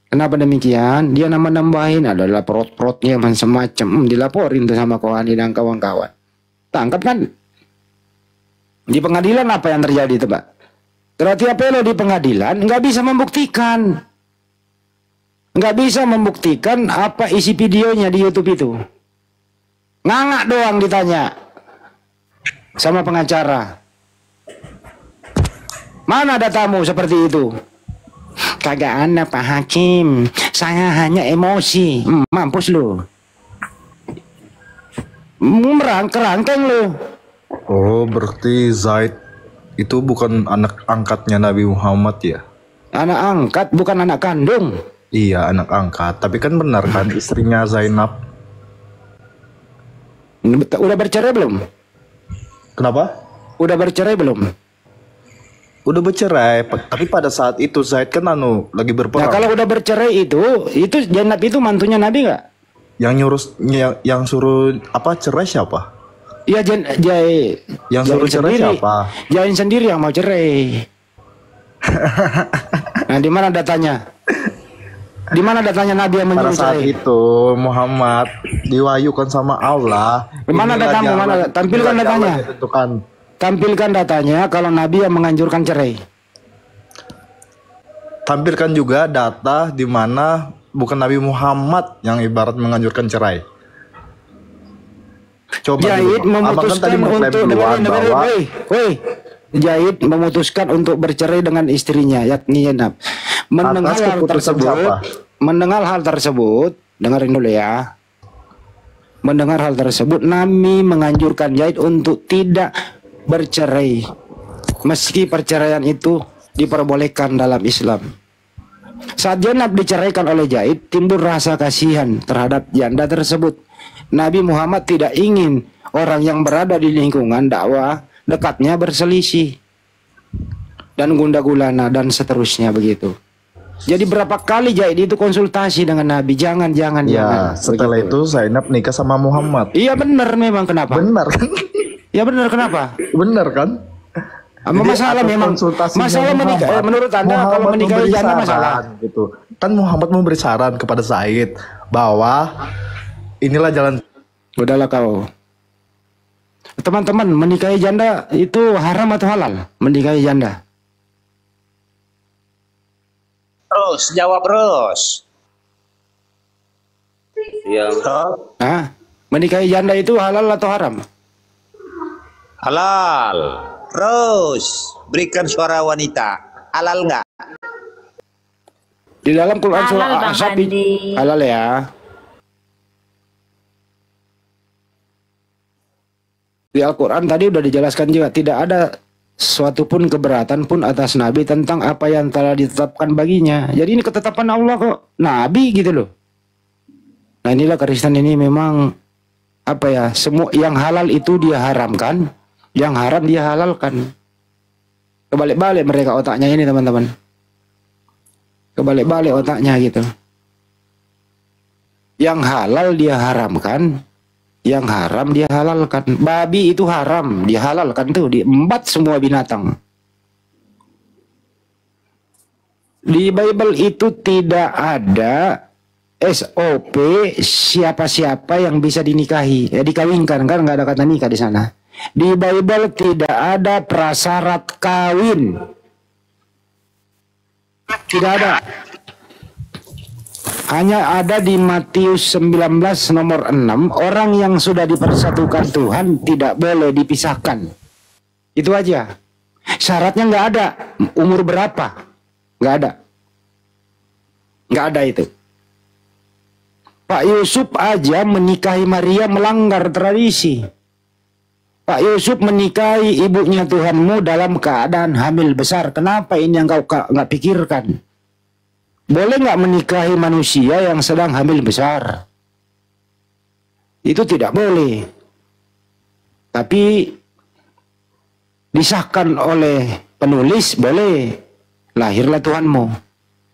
Kenapa demikian? Dia nambahin adalah perot-perotnya macam-macam. Dilaporin tuh sama Kohani dan kawan-kawan. Tangkap kan? Di pengadilan apa yang terjadi tuh Pak? Gratia Velo di pengadilan nggak bisa membuktikan. Nggak bisa membuktikan apa isi videonya di YouTube itu. Ngangak doang ditanya sama pengacara. Mana datamu seperti itu? Kagak ada Pak Hakim. Saya hanya emosi. Mampus lu. Kerangkeng lu.
Oh, berarti Zaid itu bukan anak angkatnya Nabi Muhammad ya?
Anak angkat, bukan anak kandung.
Iya, anak angkat. Tapi kan benar kan istrinya Zainab.
Udah bercerai belum?
Kenapa?
Udah bercerai belum?
Udah bercerai, tapi pada saat itu Zaid kan lagi berperang.
Nah, kalau udah bercerai itu Zainab itu mantunya Nabi nggak?
Yang suruh apa cerai siapa?
Iya,
yang suruh cerai siapa?
Jain sendiri yang mau cerai. Nah, di mana datanya? Di mana datanya Nabi yang menyuruh
pada saat
cerai?
itu Muhammad diwahyukan sama Allah.
Di mana datamu? Mana? Tampilkan datanya. Tampilkan datanya kalau Nabi yang menganjurkan cerai.
Tampilkan juga data di mana bukan Nabi Muhammad yang ibarat menganjurkan cerai. Coba
Zaid memutuskan untuk Zaid memutuskan untuk bercerai dengan istrinya yakni Zainab. Mendengar hal tersebut, dengerin dulu ya. Mendengar hal tersebut, Nabi menganjurkan Zaid untuk tidak bercerai. Meski perceraian itu diperbolehkan dalam Islam. Saat Zainab diceraikan oleh Zaid, timbul rasa kasihan terhadap janda tersebut. Nabi Muhammad tidak ingin orang yang berada di lingkungan dakwah dekatnya berselisih dan gunda gulana dan seterusnya begitu. Jadi berapa kali Zaid itu konsultasi dengan Nabi, jangan.
Setelah begitu. Itu Zainab nikah sama Muhammad.
Iya benar memang, kenapa?
Benar kan?
Iya benar, kenapa?
Benar kan?
Masalah memang masalah menikah. Menurut Anda
Muhammad
kalau menikah jangan masalah.
Gitu. Kan Muhammad memberi saran kepada Zaid bahwa inilah jalan.
Udahlah kau. Teman-teman, menikahi janda itu haram atau halal? Menikahi janda.
Terus jawab terus.
Ya.
Menikahi janda itu halal atau haram?
Halal. Terus berikan suara wanita. Halal nggak?
Di dalam Quran surah Al-Ahzab halal ya. Di Al-Quran tadi udah dijelaskan juga, tidak ada suatu pun keberatan pun atas Nabi tentang apa yang telah ditetapkan baginya. Jadi ini ketetapan Allah kok, Nabi gitu loh. Nah inilah Kristen ini memang apa ya, semua yang halal itu dia haramkan, yang haram dia halalkan. Kebalik-balik mereka otaknya ini teman-teman. Kebalik-balik otaknya gitu. Yang halal dia haramkan, yang haram dia halalkan. Babi itu haram, dia halalkan tuh, diembat semua binatang. Di Bible itu tidak ada SOP siapa-siapa yang bisa dinikahi, ya dikawinkan, kan nggak ada kata nikah di sana. Di Bible tidak ada prasyarat kawin, tidak ada. Hanya ada di Matius 19 nomor 6, orang yang sudah dipersatukan Tuhan tidak boleh dipisahkan. Itu aja. Syaratnya nggak ada. Umur berapa? Nggak ada. Nggak ada itu. Pak Yusuf aja menikahi Maria melanggar tradisi. Pak Yusuf menikahi ibunya Tuhanmu dalam keadaan hamil besar. Kenapa ini yang kau nggak pikirkan? Boleh nggak menikahi manusia yang sedang hamil besar? Itu tidak boleh. Tapi disahkan oleh penulis boleh. Lahirlah Tuhanmu.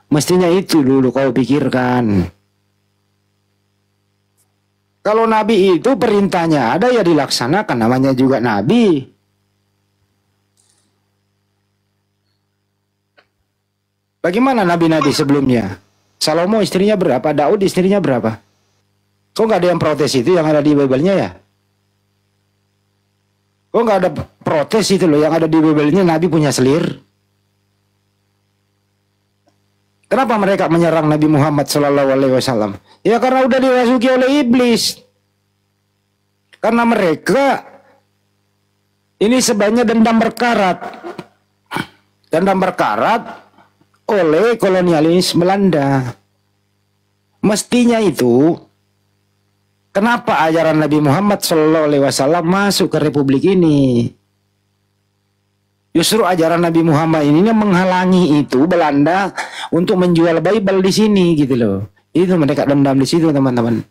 Mestinya itu dulu kau pikirkan. Kalau nabi itu perintahnya ada ya dilaksanakan, namanya juga nabi. Bagaimana nabi-nabi sebelumnya? Salomo istrinya berapa? Daud istrinya berapa? Kok nggak ada yang protes itu yang ada di Bible-nya ya? Kok nggak ada protes itu loh yang ada di Bible-nya nabi punya selir? Kenapa mereka menyerang Nabi Muhammad SAW? Ya karena udah dirasuki oleh iblis. Karena mereka ini sebenarnya dendam berkarat. Dendam berkarat oleh kolonialis Belanda. Mestinya itu, kenapa ajaran Nabi Muhammad SAW masuk ke Republik ini? Justru ajaran Nabi Muhammad ini menghalangi itu Belanda untuk menjual Bible di sini gitu loh. Itu mereka dendam di situ teman-teman.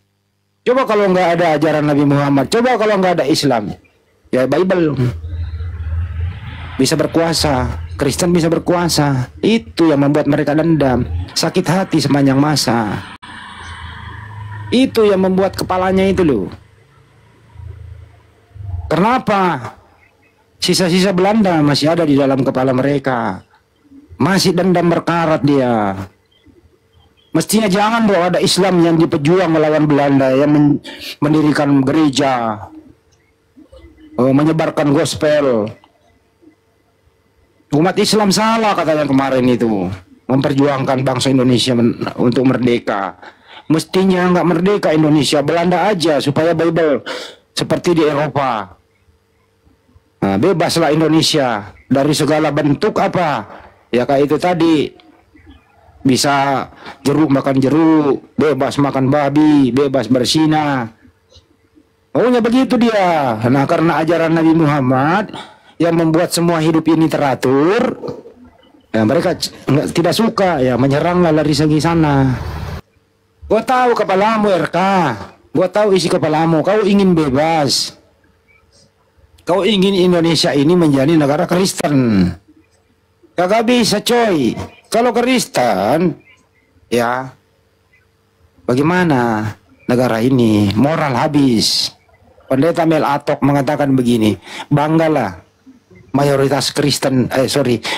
Coba kalau nggak ada ajaran Nabi Muhammad, coba kalau nggak ada Islam, ya Bible bisa berkuasa, Kristen bisa berkuasa. Itu yang membuat mereka dendam, sakit hati sepanjang masa. Itu yang membuat kepalanya itu loh. Kenapa? Sisa-sisa Belanda masih ada di dalam kepala mereka. Masih dendam berkarat dia. Mestinya jangan bahwa ada Islam yang dipejuang melawan Belanda, yang mendirikan gereja, menyebarkan gospel. Umat Islam salah katanya kemarin itu, memperjuangkan bangsa Indonesia untuk merdeka. Mestinya nggak merdeka Indonesia, Belanda aja supaya Bible seperti di Eropa. Nah, bebaslah Indonesia dari segala bentuk apa ya kayak itu tadi, bisa jeruk makan jeruk, bebas makan babi, bebas berzina. Maunya begitu dia. Nah karena ajaran Nabi Muhammad yang membuat semua hidup ini teratur, ya mereka tidak suka, ya menyeranglah dari segi sana. Gua tahu kepalamu RK, gua tahu isi kepalamu, kau ingin bebas. Kau ingin Indonesia ini menjadi negara Kristen. Kagak bisa coy. Kalau Kristen, ya bagaimana negara ini? Moral habis. Pendeta Mel Atok mengatakan begini, banggalah mayoritas Kristen,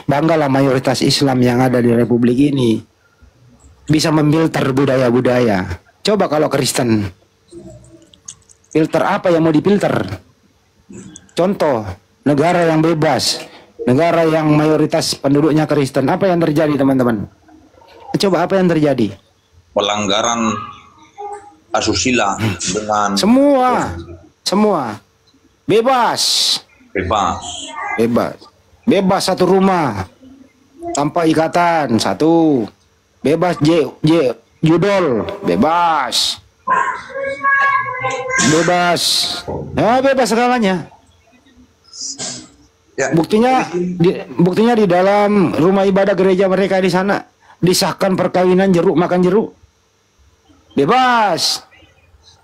banggalah mayoritas Islam yang ada di Republik ini. Bisa memfilter budaya-budaya. Coba kalau Kristen, filter apa yang mau difilter? Contoh, negara yang bebas, negara yang mayoritas penduduknya Kristen, apa yang terjadi teman-teman? Coba apa yang terjadi?
Pelanggaran asusila dengan
semua bebas, bebas satu rumah tanpa ikatan, satu bebas judol, bebas, ya bebas segalanya. Ya. Buktinya di dalam rumah ibadah gereja mereka di sana disahkan perkawinan jeruk makan jeruk, bebas.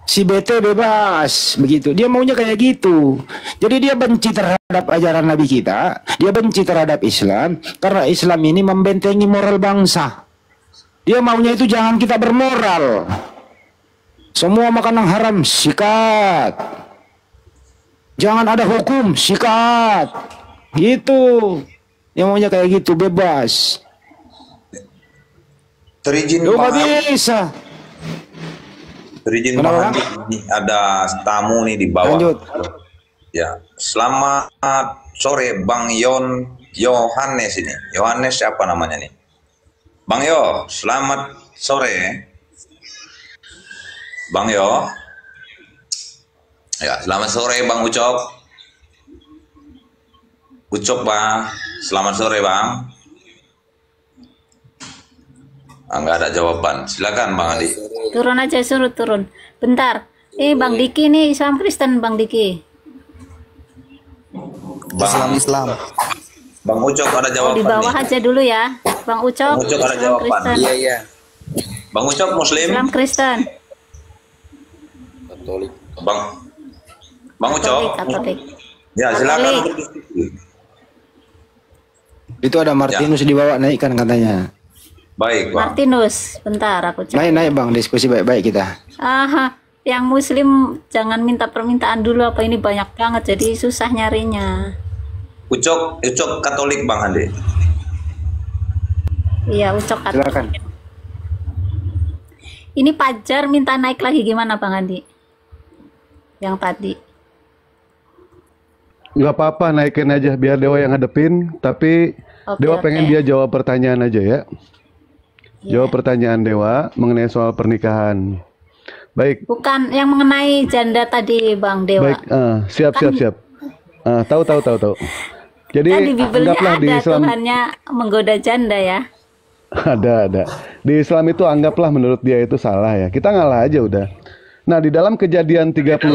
Si BT bebas, begitu. Dia maunya kayak gitu. Jadi dia benci terhadap ajaran Nabi kita, dia benci terhadap Islam karena Islam ini membentengi moral bangsa. Dia maunya itu jangan kita bermoral. Semua makanan haram sikat. Jangan ada hukum, sikat. Gitu. Yang maunya kayak gitu, bebas.
Terizin
nggak bisa.
Terizin Bang Andi, ada tamu nih di bawah.
Lanjut.
Ya, selamat sore Bang Yohanes ini. Yohanes siapa namanya nih? Bang Yo, selamat sore. Bang Yo. Ya, selamat sore Bang Ucok. Bang, selamat sore Bang. Enggak ada jawaban. Silakan Bang Andi.
Turun aja, suruh turun. Bentar. Bang Diki nih Islam Kristen, Bang Diki.
Islam. Bang Ucok ada jawaban.
Di bawah aja dulu ya. Bang Ucok,
Bang Ucok ada
Islam
jawaban.
Kristen.
Iya. Bang Ucok Muslim.
Islam Kristen.
Katolik. Bang Ucok.
Katolik.
Ya, silakan.
Itu ada Martinus dibawa naikkan katanya.
Baik, Bang.
Martinus, bentar aku cek.
Naik Bang, diskusi baik-baik kita.
Yang Muslim jangan minta permintaan dulu, apa ini banyak banget jadi susah nyarinya.
Ucok Katolik Bang Andi.
Iya, Ucok Katolik.
Silakan.
Ini Pajar minta naik lagi, gimana Bang Andi? Yang tadi.
Nggak apa-apa, naikin aja biar Dewa yang ngadepin. Tapi Dewa pengen dia jawab pertanyaan aja ya. Jawab pertanyaan Dewa mengenai soal pernikahan. Baik.
Bukan yang mengenai janda tadi Bang Dewa.
Baik, siap. Tahu. Jadi
di Bibelnya
anggaplah
ada
di Islam
Tuhannya menggoda janda ya.
ada. Di Islam itu anggaplah menurut dia itu salah ya. Kita ngalah aja udah. Nah, di dalam Kejadian 38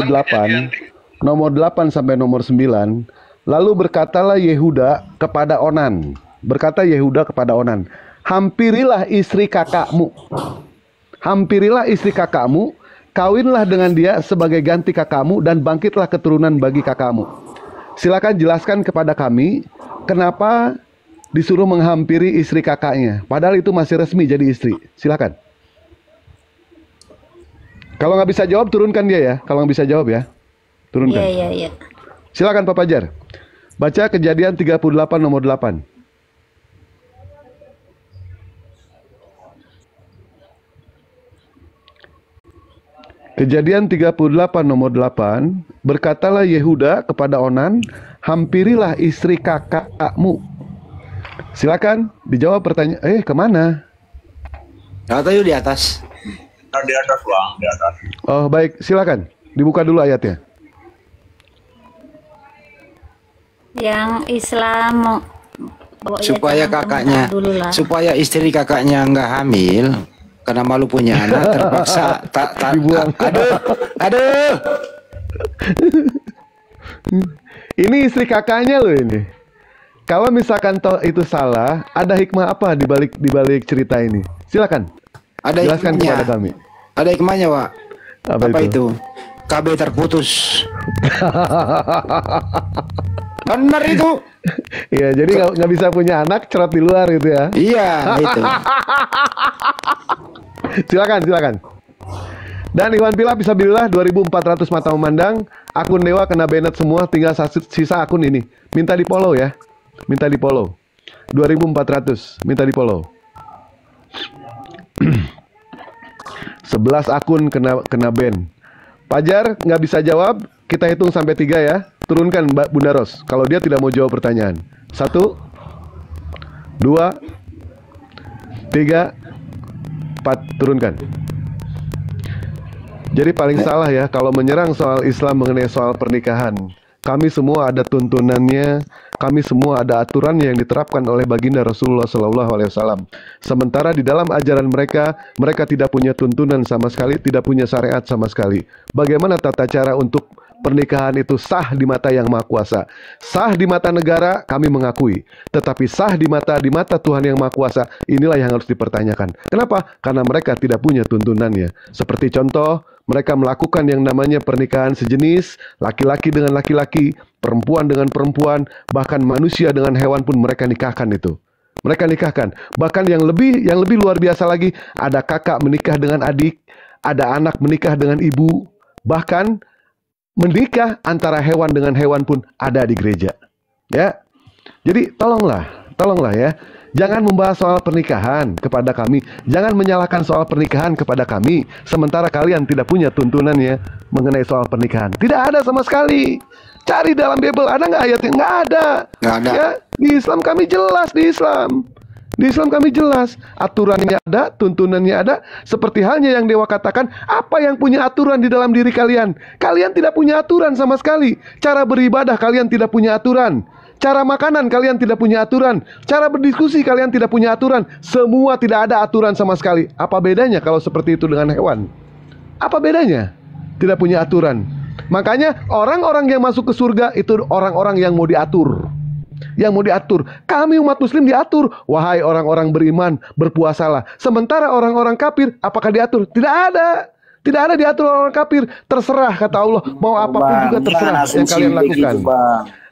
nomor 8 sampai nomor 9, lalu berkatalah Yehuda kepada Onan. Berkata Yehuda kepada Onan, hampirilah istri kakakmu. Hampirilah istri kakakmu, kawinlah dengan dia sebagai ganti kakakmu dan bangkitlah keturunan bagi kakakmu. Silakan jelaskan kepada kami kenapa disuruh menghampiri istri kakaknya, padahal itu masih resmi jadi istri. Silakan. Kalau nggak bisa jawab, turunkan dia ya. Kalau nggak bisa jawab ya, turunkan.
Iya.
Silakan Pak Pajar. Baca Kejadian 38 nomor 8. Kejadian 38 nomor 8, berkatalah Yehuda kepada Onan, hampirilah istri kakakmu. Silakan dijawab pertanyaan. Kemana?
Kata di atas.
Di atas Bang, di atas.
Oh baik, silakan dibuka dulu ayatnya.
Yang Islam
supaya kakaknya, supaya istri kakaknya nggak hamil. Karena malu punya anak, terpaksa dibuang. Aduh.
Ini istri kakaknya loh ini. Kalau misalkan toh itu salah, ada hikmah apa di balik cerita ini? Silakan.
Ada
jelaskan
hikmahnya.
kepada kami.
Ada hikmahnya, Pak. Apa itu? KB terputus. Benar itu.
Iya, jadi nggak bisa punya anak, cerot di luar gitu ya.
Iya, itu.
Silakan. Dan Iwan Pila Fisabilillah 2400 mata memandang. Akun Dewa kena banned semua, tinggal sisa akun ini. Minta di follow ya. Minta di follow. 2400 minta di follow. 11 akun kena ban. Pajar nggak bisa jawab, kita hitung sampai 3 ya. Turunkan Mbak Bunda Ros kalau dia tidak mau jawab pertanyaan. 1 2 3 4, turunkan. Jadi paling salah ya kalau menyerang soal Islam mengenai soal pernikahan. Kami semua ada tuntunannya, kami semua ada aturan yang diterapkan oleh baginda Rasulullah SAW. Sementara di dalam ajaran mereka tidak punya tuntunan sama sekali, tidak punya syariat sama sekali. Bagaimana tata cara untuk pernikahan itu sah di mata Yang Maha Kuasa? Sah di mata negara, kami mengakui. Tetapi sah di mata Tuhan Yang Maha Kuasa, inilah yang harus dipertanyakan. Kenapa? Karena mereka tidak punya tuntunannya. Seperti contoh, mereka melakukan yang namanya pernikahan sejenis, laki-laki dengan laki-laki, perempuan dengan perempuan, bahkan manusia dengan hewan pun mereka nikahkan itu. Mereka nikahkan. Bahkan yang lebih luar biasa lagi, ada kakak menikah dengan adik, ada anak menikah dengan ibu, bahkan menikah antara hewan dengan hewan pun ada di gereja. Ya. Jadi tolonglah ya. Jangan membahas soal pernikahan kepada kami. Jangan menyalahkan soal pernikahan kepada kami. Sementara kalian tidak punya tuntunannya mengenai soal pernikahan. Tidak ada sama sekali. Cari dalam Bible, ada nggak ayatnya? Nggak ada.
Nggak ada.
Ya, di Islam kami jelas, di Islam kami jelas. Aturannya ada, tuntunannya ada. Seperti halnya yang Dewa katakan, apa yang punya aturan di dalam diri kalian? Kalian tidak punya aturan sama sekali. Cara beribadah kalian tidak punya aturan. Cara makanan kalian tidak punya aturan. Cara berdiskusi kalian tidak punya aturan. Semua tidak ada aturan sama sekali. Apa bedanya kalau seperti itu dengan hewan? Apa bedanya? Tidak punya aturan. Makanya orang-orang yang masuk ke surga itu orang-orang yang mau diatur. Yang mau diatur. Kami umat muslim diatur. Wahai orang-orang beriman, berpuasalah. Sementara orang-orang kafir, apakah diatur? Tidak ada. Tidak ada diatur orang kafir. Terserah kata Allah. Mau apapun juga terserah yang kalian lakukan.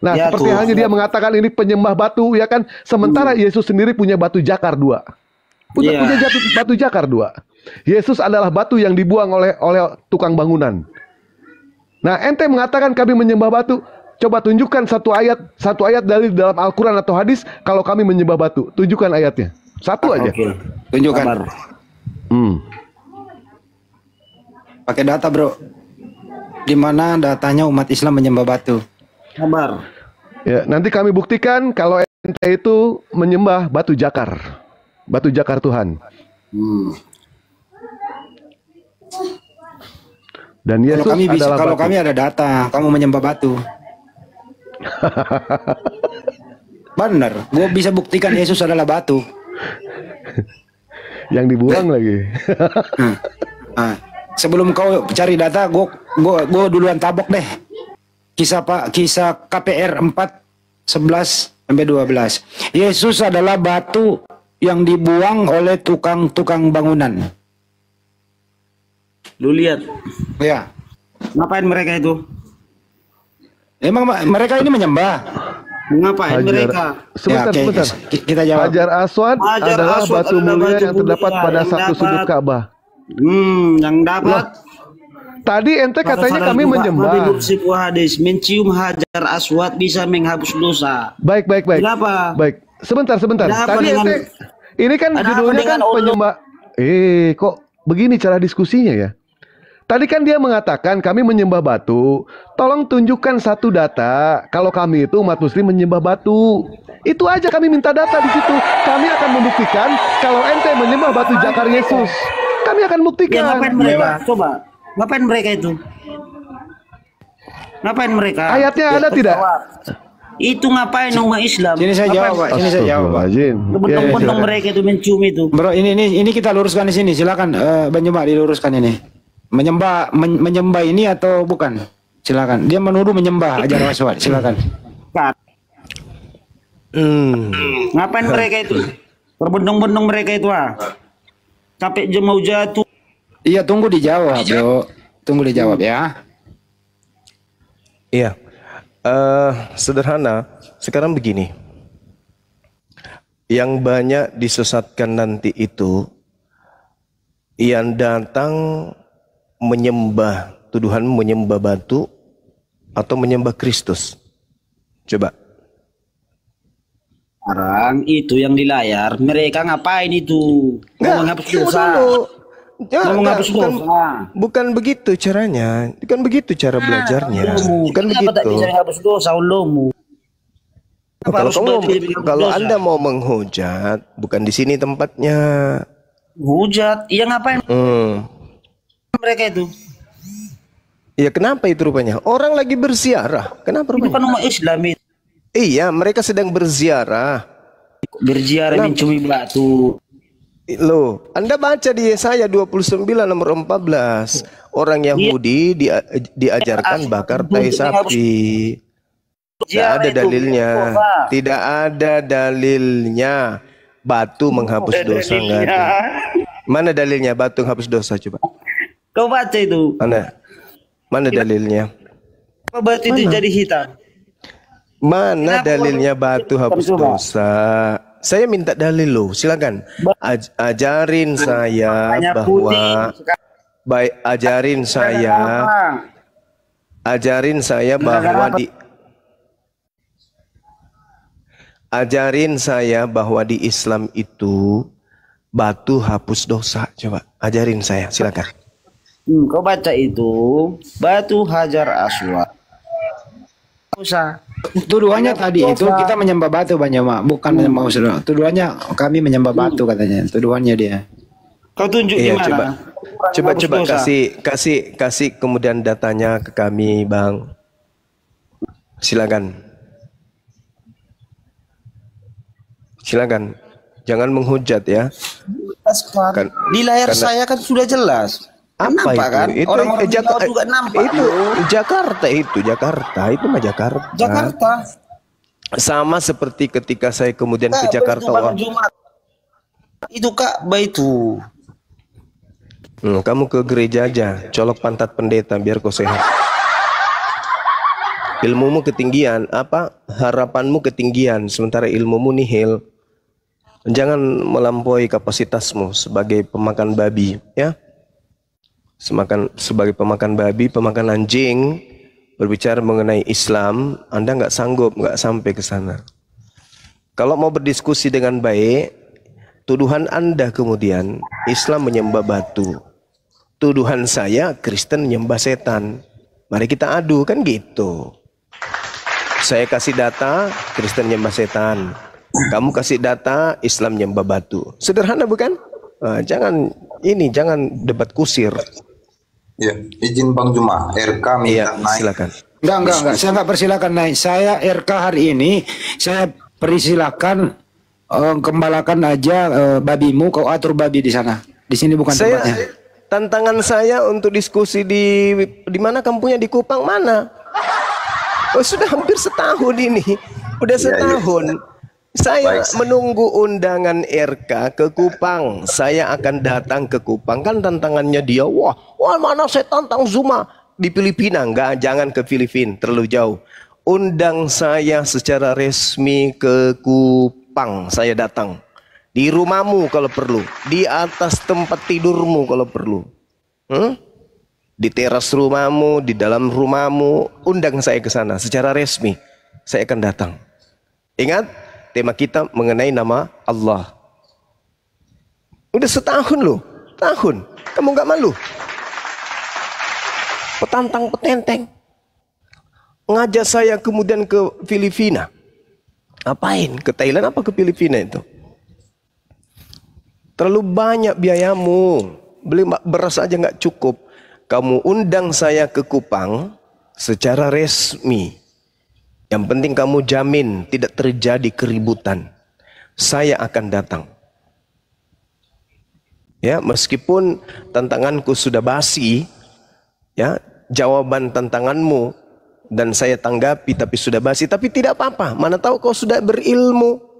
Nah, ya, seperti halnya dia mengatakan ini penyembah batu, ya kan? Sementara Yesus sendiri punya batu jakar 2. Punya batu jakar 2. Yesus adalah batu yang dibuang oleh tukang bangunan. Nah, ente mengatakan kami menyembah batu. Coba tunjukkan satu ayat dari dalam Al-Quran atau hadis kalau kami menyembah batu. Tunjukkan ayatnya. Satu aja.
Oke. Tunjukkan. Pakai data, bro. Di mana datanya umat Islam menyembah batu?
Kabar.
Ya, nanti kami buktikan kalau ente itu menyembah batu jakar. Batu jakar Tuhan. Dan Yesus
kalau kami ada data, kamu menyembah batu. Benar, gue bisa buktikan Yesus adalah batu.
Yang dibuang lagi.
Sebelum kau cari data, gue duluan tabok deh. Kisah KPR 4:11-12. Yesus adalah batu yang dibuang oleh tukang bangunan.
Lu lihat.
Ya.
Ngapain mereka itu?
Emang mereka ini menyembah.
Ngapain mereka?
Sebentar.
Kita jawab.
Hajar Aswad adalah batu mulia yang terdapat pada satu sudut Ka'bah.
Yang dapat.
Tadi ente katanya kami menyembah.
Hadis mencium hajar aswad bisa menghapus dosa.
Baik.
Kenapa?
Baik. Sebentar. Tadi ente ini kan judulnya kan penyembah. Kok begini cara diskusinya ya? Tadi kan dia mengatakan kami menyembah batu. Tolong tunjukkan satu data kalau kami itu umat muslim menyembah batu. Itu aja kami minta data di situ. Kami akan membuktikan kalau ente menyembah batu jakar Yesus. Kami akan buktikan.
Ya, ngapain mereka? Coba. Ngapain mereka itu? Ngapain mereka?
Ayatnya ada tidak?
Itu ngapain umat Islam?
Sini saya jawab, Pak. Sini saya jawab.
Betul-betul mereka itu mencium itu.
Bro, ini kita luruskan di sini. Silakan Bang Juma diluruskan ini. Menyembah ini atau bukan? Silakan. Dia menuduh menyembah Hajar Aswad. Silakan.
Ngapain mereka itu? Berbendung-bendung mereka itu Sampai jam mau jatuh.
Iya, tunggu dijawab, bro. Tunggu dijawab ya.
Iya. Sederhana. Sekarang begini. Yang banyak disesatkan nanti itu yang datang menyembah, tuduhan menyembah batu atau menyembah Kristus. Coba.
Sekarang itu yang di layar, mereka ngapain itu? Mau menghapus dosa.
Bukan begitu caranya. Bukan begitu cara belajarnya. Bukan begitu. Kalau Anda mau menghujat, bukan di sini tempatnya.
Hujat? Iya ngapain? Mereka itu.
Ya kenapa itu rupanya? Orang lagi berziarah. Kenapa rupanya?
Itu kan umat Islam itu.
Iya, mereka sedang berziarah.
Berziarah mencumi batu.
Loh, Anda baca di Yesaya 29 nomor 14. Orang Yahudi diajarkan bakar tai sapi. Tidak ada dalilnya. Tidak ada dalilnya. Batu menghapus dosa enggak ada. Mana dalilnya batu menghapus dosa coba?
Kau baca itu.
Mana dalilnya?
Apa batu itu jadi hitam?
Mana dalilnya batu hapus dosa? Saya minta dalil loh, silakan. Ajarin saya bahwa ajarin saya bahwa di Islam itu batu hapus dosa. Coba ajarin saya, silakan.
Kau baca itu batu Hajar Aswad.
Tuduhannya tadi itu kita menyembah batu banyak, bukan menyembah saudara. Tuduhannya kami menyembah batu katanya. Tuduhannya dia.
Kau tunjuk di mana?
Coba kasih kemudian datanya ke kami, Bang. Silakan. Silakan. Jangan menghujat ya.
Di layar
karena-
saya kan sudah jelas.
Apa
Nampak
itu?
kan?
Itu
Orang-orang di Jawa juga nampak.
Itu Jakarta itu mah Jakarta.
Jakarta.
Sama seperti ketika saya kemudian ke
Kak,
Jakarta.
Bang Jumat. Itu Ka'bah itu.
Kamu ke gereja aja, colok pantat pendeta biar kau sehat. Ilmumu ketinggian, harapanmu ketinggian, sementara ilmumu nihil. Jangan melampaui kapasitasmu sebagai pemakan babi, ya. Sebagai pemakan babi, pemakan anjing, berbicara mengenai Islam, Anda nggak sanggup, nggak sampai ke sana. Kalau mau berdiskusi dengan baik, tuduhan Anda kemudian Islam menyembah batu. Tuduhan saya Kristen menyembah setan. Mari kita adu, kan gitu. Saya kasih data Kristen menyembah setan. Kamu kasih data Islam menyembah batu. Sederhana bukan? Jangan debat kusir.
Ya, izin Bang Juma, RK minta naik.
Silakan.
Enggak. Saya enggak persilakan naik. Saya RK hari ini, saya persilakan kembalakan aja babimu, kau atur babi di sana. Di sini bukan tempatnya.
Tantangan saya untuk diskusi di mana kampungnya, di Kupang mana? Oh, sudah hampir setahun ini. Udah setahun. Saya menunggu undangan RK ke Kupang. Saya akan datang ke Kupang. Kan tantangannya dia, wah mana saya tantang Zuma di Filipina. Enggak, jangan ke Filipina, terlalu jauh. Undang saya secara resmi ke Kupang. Saya datang. Di rumahmu kalau perlu, di atas tempat tidurmu kalau perlu, di teras rumahmu, di dalam rumahmu, undang saya ke sana secara resmi. Saya akan datang. Ingat, tema kita mengenai nama Allah. Udah setahun loh, tahun. Kamu nggak malu? Petantang petenteng. Ngajak saya kemudian ke Filipina. Apain? Ke Thailand apa ke Filipina itu? Terlalu banyak biayamu. Beli beras aja nggak cukup. Kamu undang saya ke Kupang secara resmi. Yang penting kamu jamin tidak terjadi keributan. Saya akan datang. Ya, meskipun tantanganku sudah basi, ya, jawaban tantanganmu dan saya tanggapi tapi sudah basi, tapi tidak apa-apa. Mana tahu kau sudah berilmu.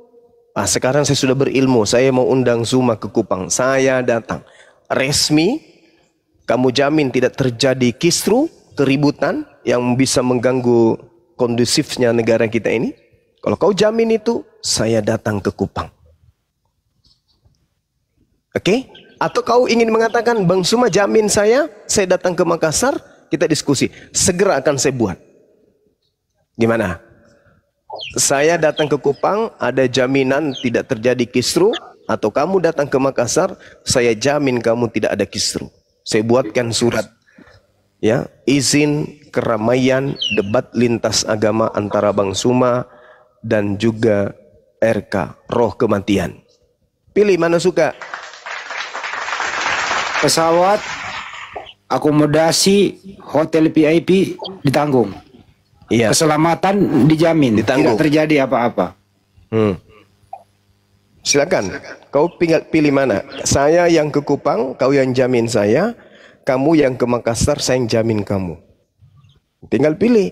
Sekarang saya sudah berilmu, saya mau undang Zuma ke Kupang. Saya datang. Resmi, kamu jamin tidak terjadi kisru, keributan yang bisa mengganggu kondusifnya negara kita ini. Kalau kau jamin itu, saya datang ke Kupang. Oke? Atau kau ingin mengatakan, Bang Zuma jamin saya datang ke Makassar, kita diskusi. Segera akan saya buat. Gimana? Saya datang ke Kupang, ada jaminan tidak terjadi kisru, atau kamu datang ke Makassar, saya jamin kamu tidak ada kisru. Saya buatkan surat, ya, izin keramaian debat lintas agama antara Bang Zuma dan juga RK, roh kematian. Pilih mana suka.
Pesawat, akomodasi, hotel VIP ditanggung.
Iya.
Keselamatan dijamin,
ditanggung.
tidak terjadi apa-apa.
Silakan. Kau pilih mana? Saya yang ke Kupang, kau yang jamin saya. Kamu yang ke Makassar, saya yang jamin kamu. Tinggal pilih.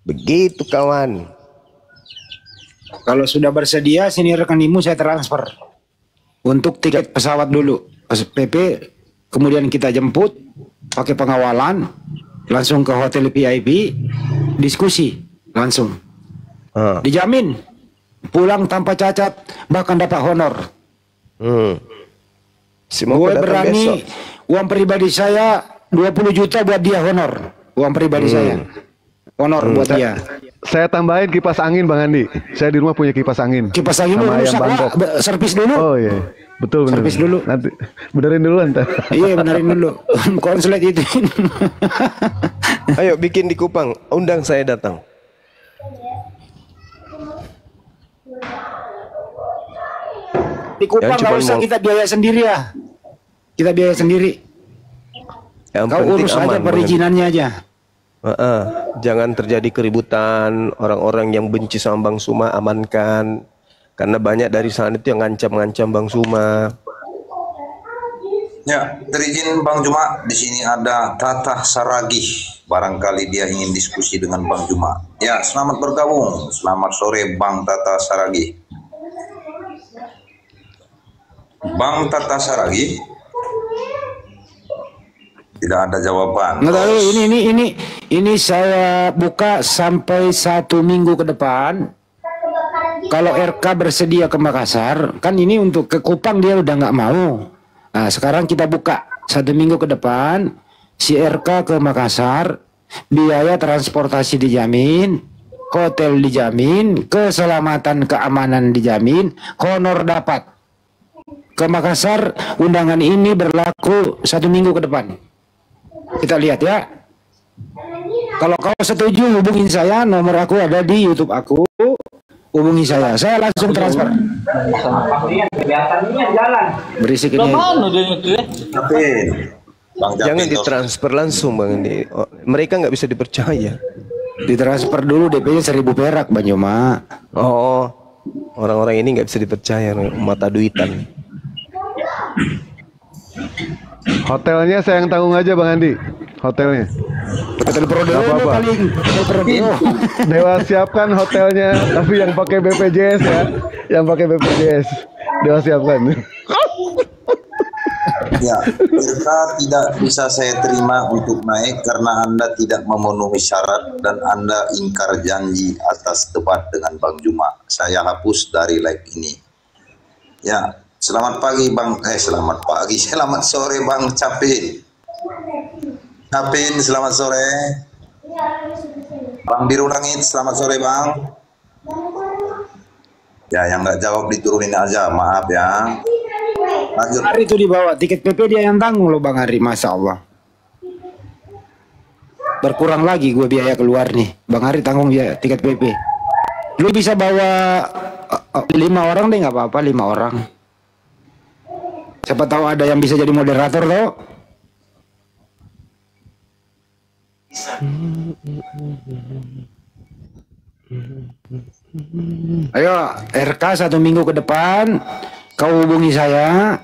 Begitu kawan.
Kalau sudah bersedia, sini rekeningmu saya transfer. Untuk tiket pesawat dulu. PP, kemudian kita jemput, pakai pengawalan, langsung ke hotel VIP, diskusi langsung. Dijamin pulang tanpa cacat, bahkan dapat honor. Gue berani besok. Uang pribadi saya 20 juta buat dia honor. Uang pribadi saya honor buat dia.
Saya tambahin kipas angin Bang Andi. Saya di rumah punya kipas angin.
Kipas angin
sama ayam
rusak
Bangkok.
Servis dulu.
Oh iya, betul benar.
Servis dulu.
Nanti benerin dulu ntar.
Iya benerin dulu. Konslet itu.
Ayo bikin di Kupang, undang saya datang.
Di Kupang nggak usah kita biaya sendiri ya. Kita biaya sendiri.
Yang
Kau urus aja perizinannya aja.
Jangan terjadi keributan, orang-orang yang benci sama Bang Zuma amankan. Karena banyak dari sana itu yang ngancam-ngancam Bang Suma.
Ya, terizin Bang Juma, di sini ada Tata Saragih. Barangkali dia ingin diskusi dengan Bang Juma. Ya, selamat bergabung. Selamat sore Bang Tata Saragih. Bang Tata Saragih. Tidak ada jawaban.
Nggak tahu, ini saya buka sampai 1 minggu ke depan. Kalau RK bersedia ke Makassar, kan ini untuk ke Kupang dia udah nggak mau. Nah, sekarang kita buka 1 minggu ke depan, si RK ke Makassar, biaya transportasi dijamin, hotel dijamin, keselamatan keamanan dijamin, honor dapat. Ke Makassar, undangan ini berlaku 1 minggu ke depan. Kita lihat ya. Kalau kau setuju, hubungin saya, nomor aku ada di YouTube aku. Hubungi saya langsung transfer. Berisik ini.
Jangan ditransfer langsung Bang ini. Mereka nggak bisa dipercaya.
Ditransfer dulu DP-nya 1.000 perak Bang Yoma.
Oh, orang-orang ini nggak bisa dipercaya, mata duitan.
Hotelnya saya yang tanggung aja Bang Andi. Hotelnya.
Hotel Prodeo paling.
Dewa siapkan hotelnya, tapi yang pakai BPJS ya. Yang pakai BPJS. Dewa siapkan.
Ya, RK tidak bisa saya terima untuk naik karena Anda tidak memenuhi syarat dan Anda ingkar janji atas debat dengan Bang Juma. Saya hapus dari live ini. Ya, selamat pagi Bang. Selamat pagi. Selamat sore Bang Capin. Capin, selamat sore. Bang Biru Langit, selamat sore Bang. Ya, yang nggak jawab diturunin aja, maaf ya. Lanjut.
Hari itu dibawa tiket PP dia yang tanggung loh Bang Hari, Masya Allah. Berkurang lagi gue biaya keluar nih. Bang Hari tanggung biaya tiket PP. Lu bisa bawa 5 orang deh, nggak apa-apa 5 orang. Siapa tahu ada yang bisa jadi moderator loh. Ayo RK 1 minggu ke depan kau hubungi saya.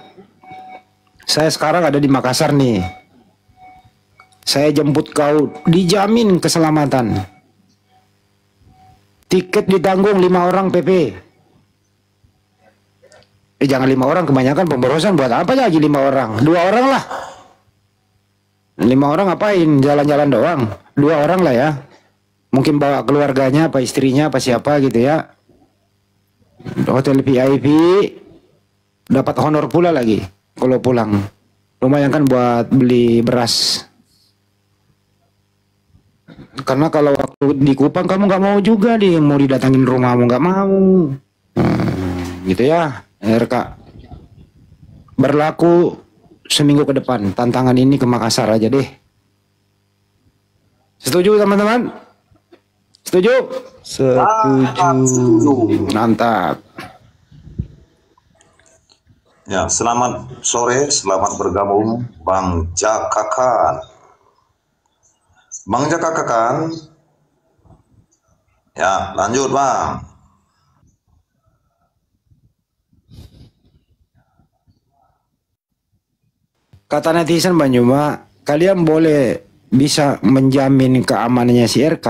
Saya sekarang ada di Makassar nih. Saya jemput kau, dijamin keselamatan. Tiket ditanggung 5 orang PP. Jangan 5 orang, kebanyakan pemborosan. Buat apa lagi 5 orang? 2 orang lah. 5 orang ngapain? Jalan-jalan doang. 2 orang lah ya. Mungkin bawa keluarganya, apa istrinya, apa siapa gitu ya. Hotel VIP. Dapat honor pula lagi kalau pulang. Lumayan kan buat beli beras. Karena kalau waktu di Kupang kamu nggak mau juga nih, mau didatangin rumahmu nggak mau. Gitu ya, RK. Berlaku seminggu ke depan. Tantangan ini ke Makassar aja deh. Setuju teman-teman? Setuju?
Setuju.
Mantap.
Ya, selamat sore, selamat bergabung Bang Jakakan. Bang Jakakan. Ya, lanjut Bang.
Kata netizen Bang Yuma, kalian boleh bisa menjamin keamanannya si RK,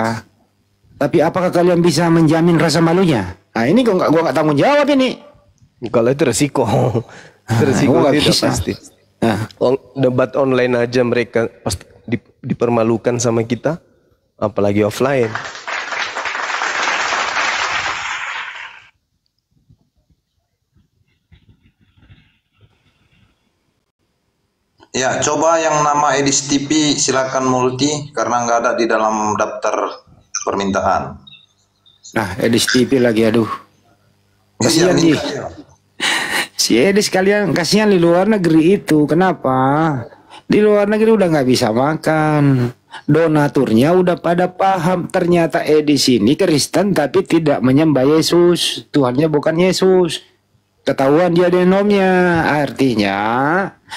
tapi apakah kalian bisa menjamin rasa malunya? Nah ini gua nggak tanggung jawab ini.
Kalau itu resiko. Resiko itu
bisa.
pasti. Debat online aja mereka pasti dipermalukan sama kita, apalagi offline.
Ya, coba yang nama Edis TV silakan multi karena nggak ada di dalam daftar permintaan.
Nah, Edis TV lagi, aduh. Kasihan
Iya,
nih. Si Edis kalian kasihan di luar negeri itu. Kenapa? Di luar negeri udah nggak bisa makan. Donaturnya udah pada paham. Ternyata Edis ini Kristen tapi tidak menyembah Yesus. Tuhannya bukan Yesus. Ketahuan dia denomnya. Artinya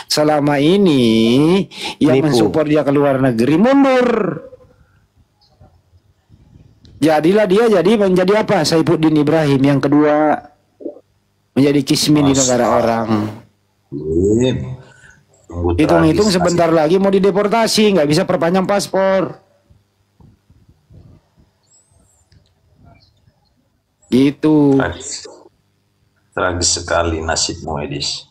selama ini yang mensupport dia ke luar negeri mundur. Jadilah dia menjadi apa? Saifuddin Ibrahim yang kedua. menjadi kismin di negara orang. Hitung-hitung sebentar lagi mau dideportasi, nggak bisa perpanjang paspor. Gitu.
Tragis sekali nasibmu, Edis.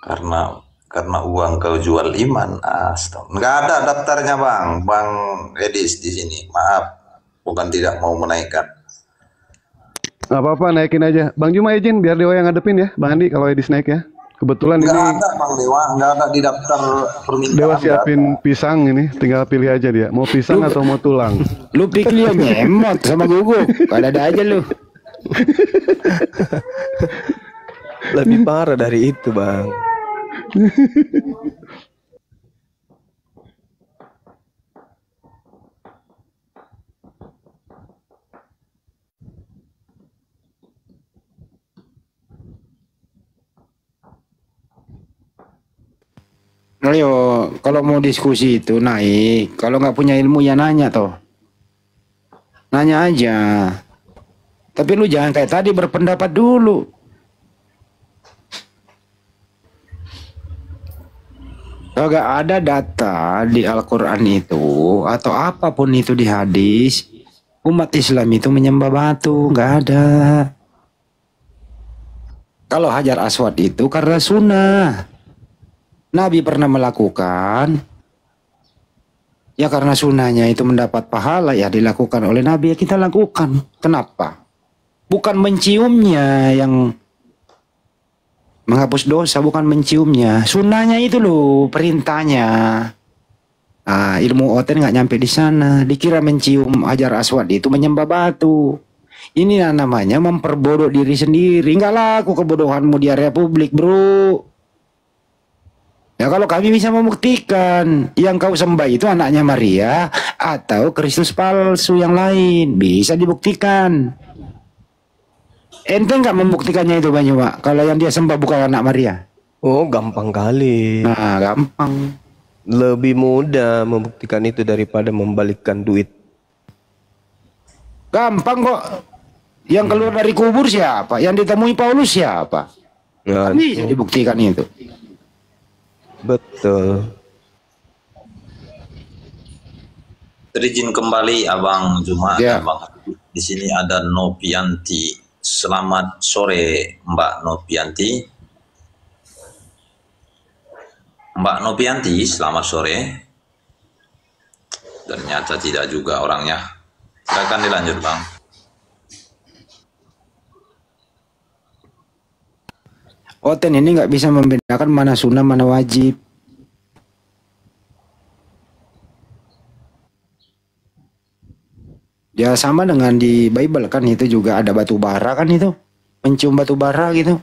Karena uang kau jual iman. Nggak ada daftarnya Bang Edis di sini. Maaf, bukan tidak mau menaikkan.
Nggak apa-apa, naikin aja. Bang Juma izin biar Dewa yang ngadepin ya, Bang Andi kalau Edis naik ya. Kebetulan
Nggak
ini
ada Bang Dewa, nggak ada di daftar permintaan.
Dewa siapin pisang ini, tinggal pilih aja dia. Mau pisang atau mau tulang?
Lu pikir yang nyemot sama guguk, ada aja lu.
Lebih parah dari itu, Bang.
Ayo, kalau mau diskusi itu naik. Kalau nggak punya ilmu ya nanya toh. Nanya aja. Tapi lu jangan kayak tadi berpendapat dulu. Kagak ada data di Al-Quran itu atau apapun itu di hadis umat Islam itu menyembah batu, nggak ada. Kalau Hajar Aswad itu karena sunnah. Nabi pernah melakukan, ya karena sunnahnya itu mendapat pahala, ya dilakukan oleh Nabi, ya kita lakukan. Kenapa? Bukan menciumnya yang menghapus dosa, bukan menciumnya. Sunnahnya itu loh, perintahnya. Nah, ilmu oten nggak nyampe di sana. Dikira mencium Hajar Aswad itu menyembah batu. Ini namanya memperbodoh diri sendiri. Nggak laku kebodohanmu di area publik, bro. Ya kalau kami bisa membuktikan yang kau sembah itu anaknya Maria atau Kristus palsu yang lain, bisa dibuktikan. Ente nggak membuktikannya itu Banyu, Pak? Kalau yang dia sembah bukan anak Maria?
Oh, gampang kali.
Nah, gampang.
Lebih mudah membuktikan itu daripada membalikkan duit.
Gampang kok. Yang keluar dari kubur siapa? Yang ditemui Paulus siapa?
Ya,
bisa dibuktikan itu.
Betul.
Terizin kembali Abang Juma,
Ya.
Abang. Di sini ada Nopianti. Selamat sore Mbak Nopianti. Mbak Nopianti, selamat sore. Ternyata tidak juga orangnya. Silakan dilanjut Bang.
Oten ini nggak bisa membedakan mana sunnah mana wajib. Ya sama dengan di Bible kan, itu juga ada batu bara kan, itu mencium batu bara gitu.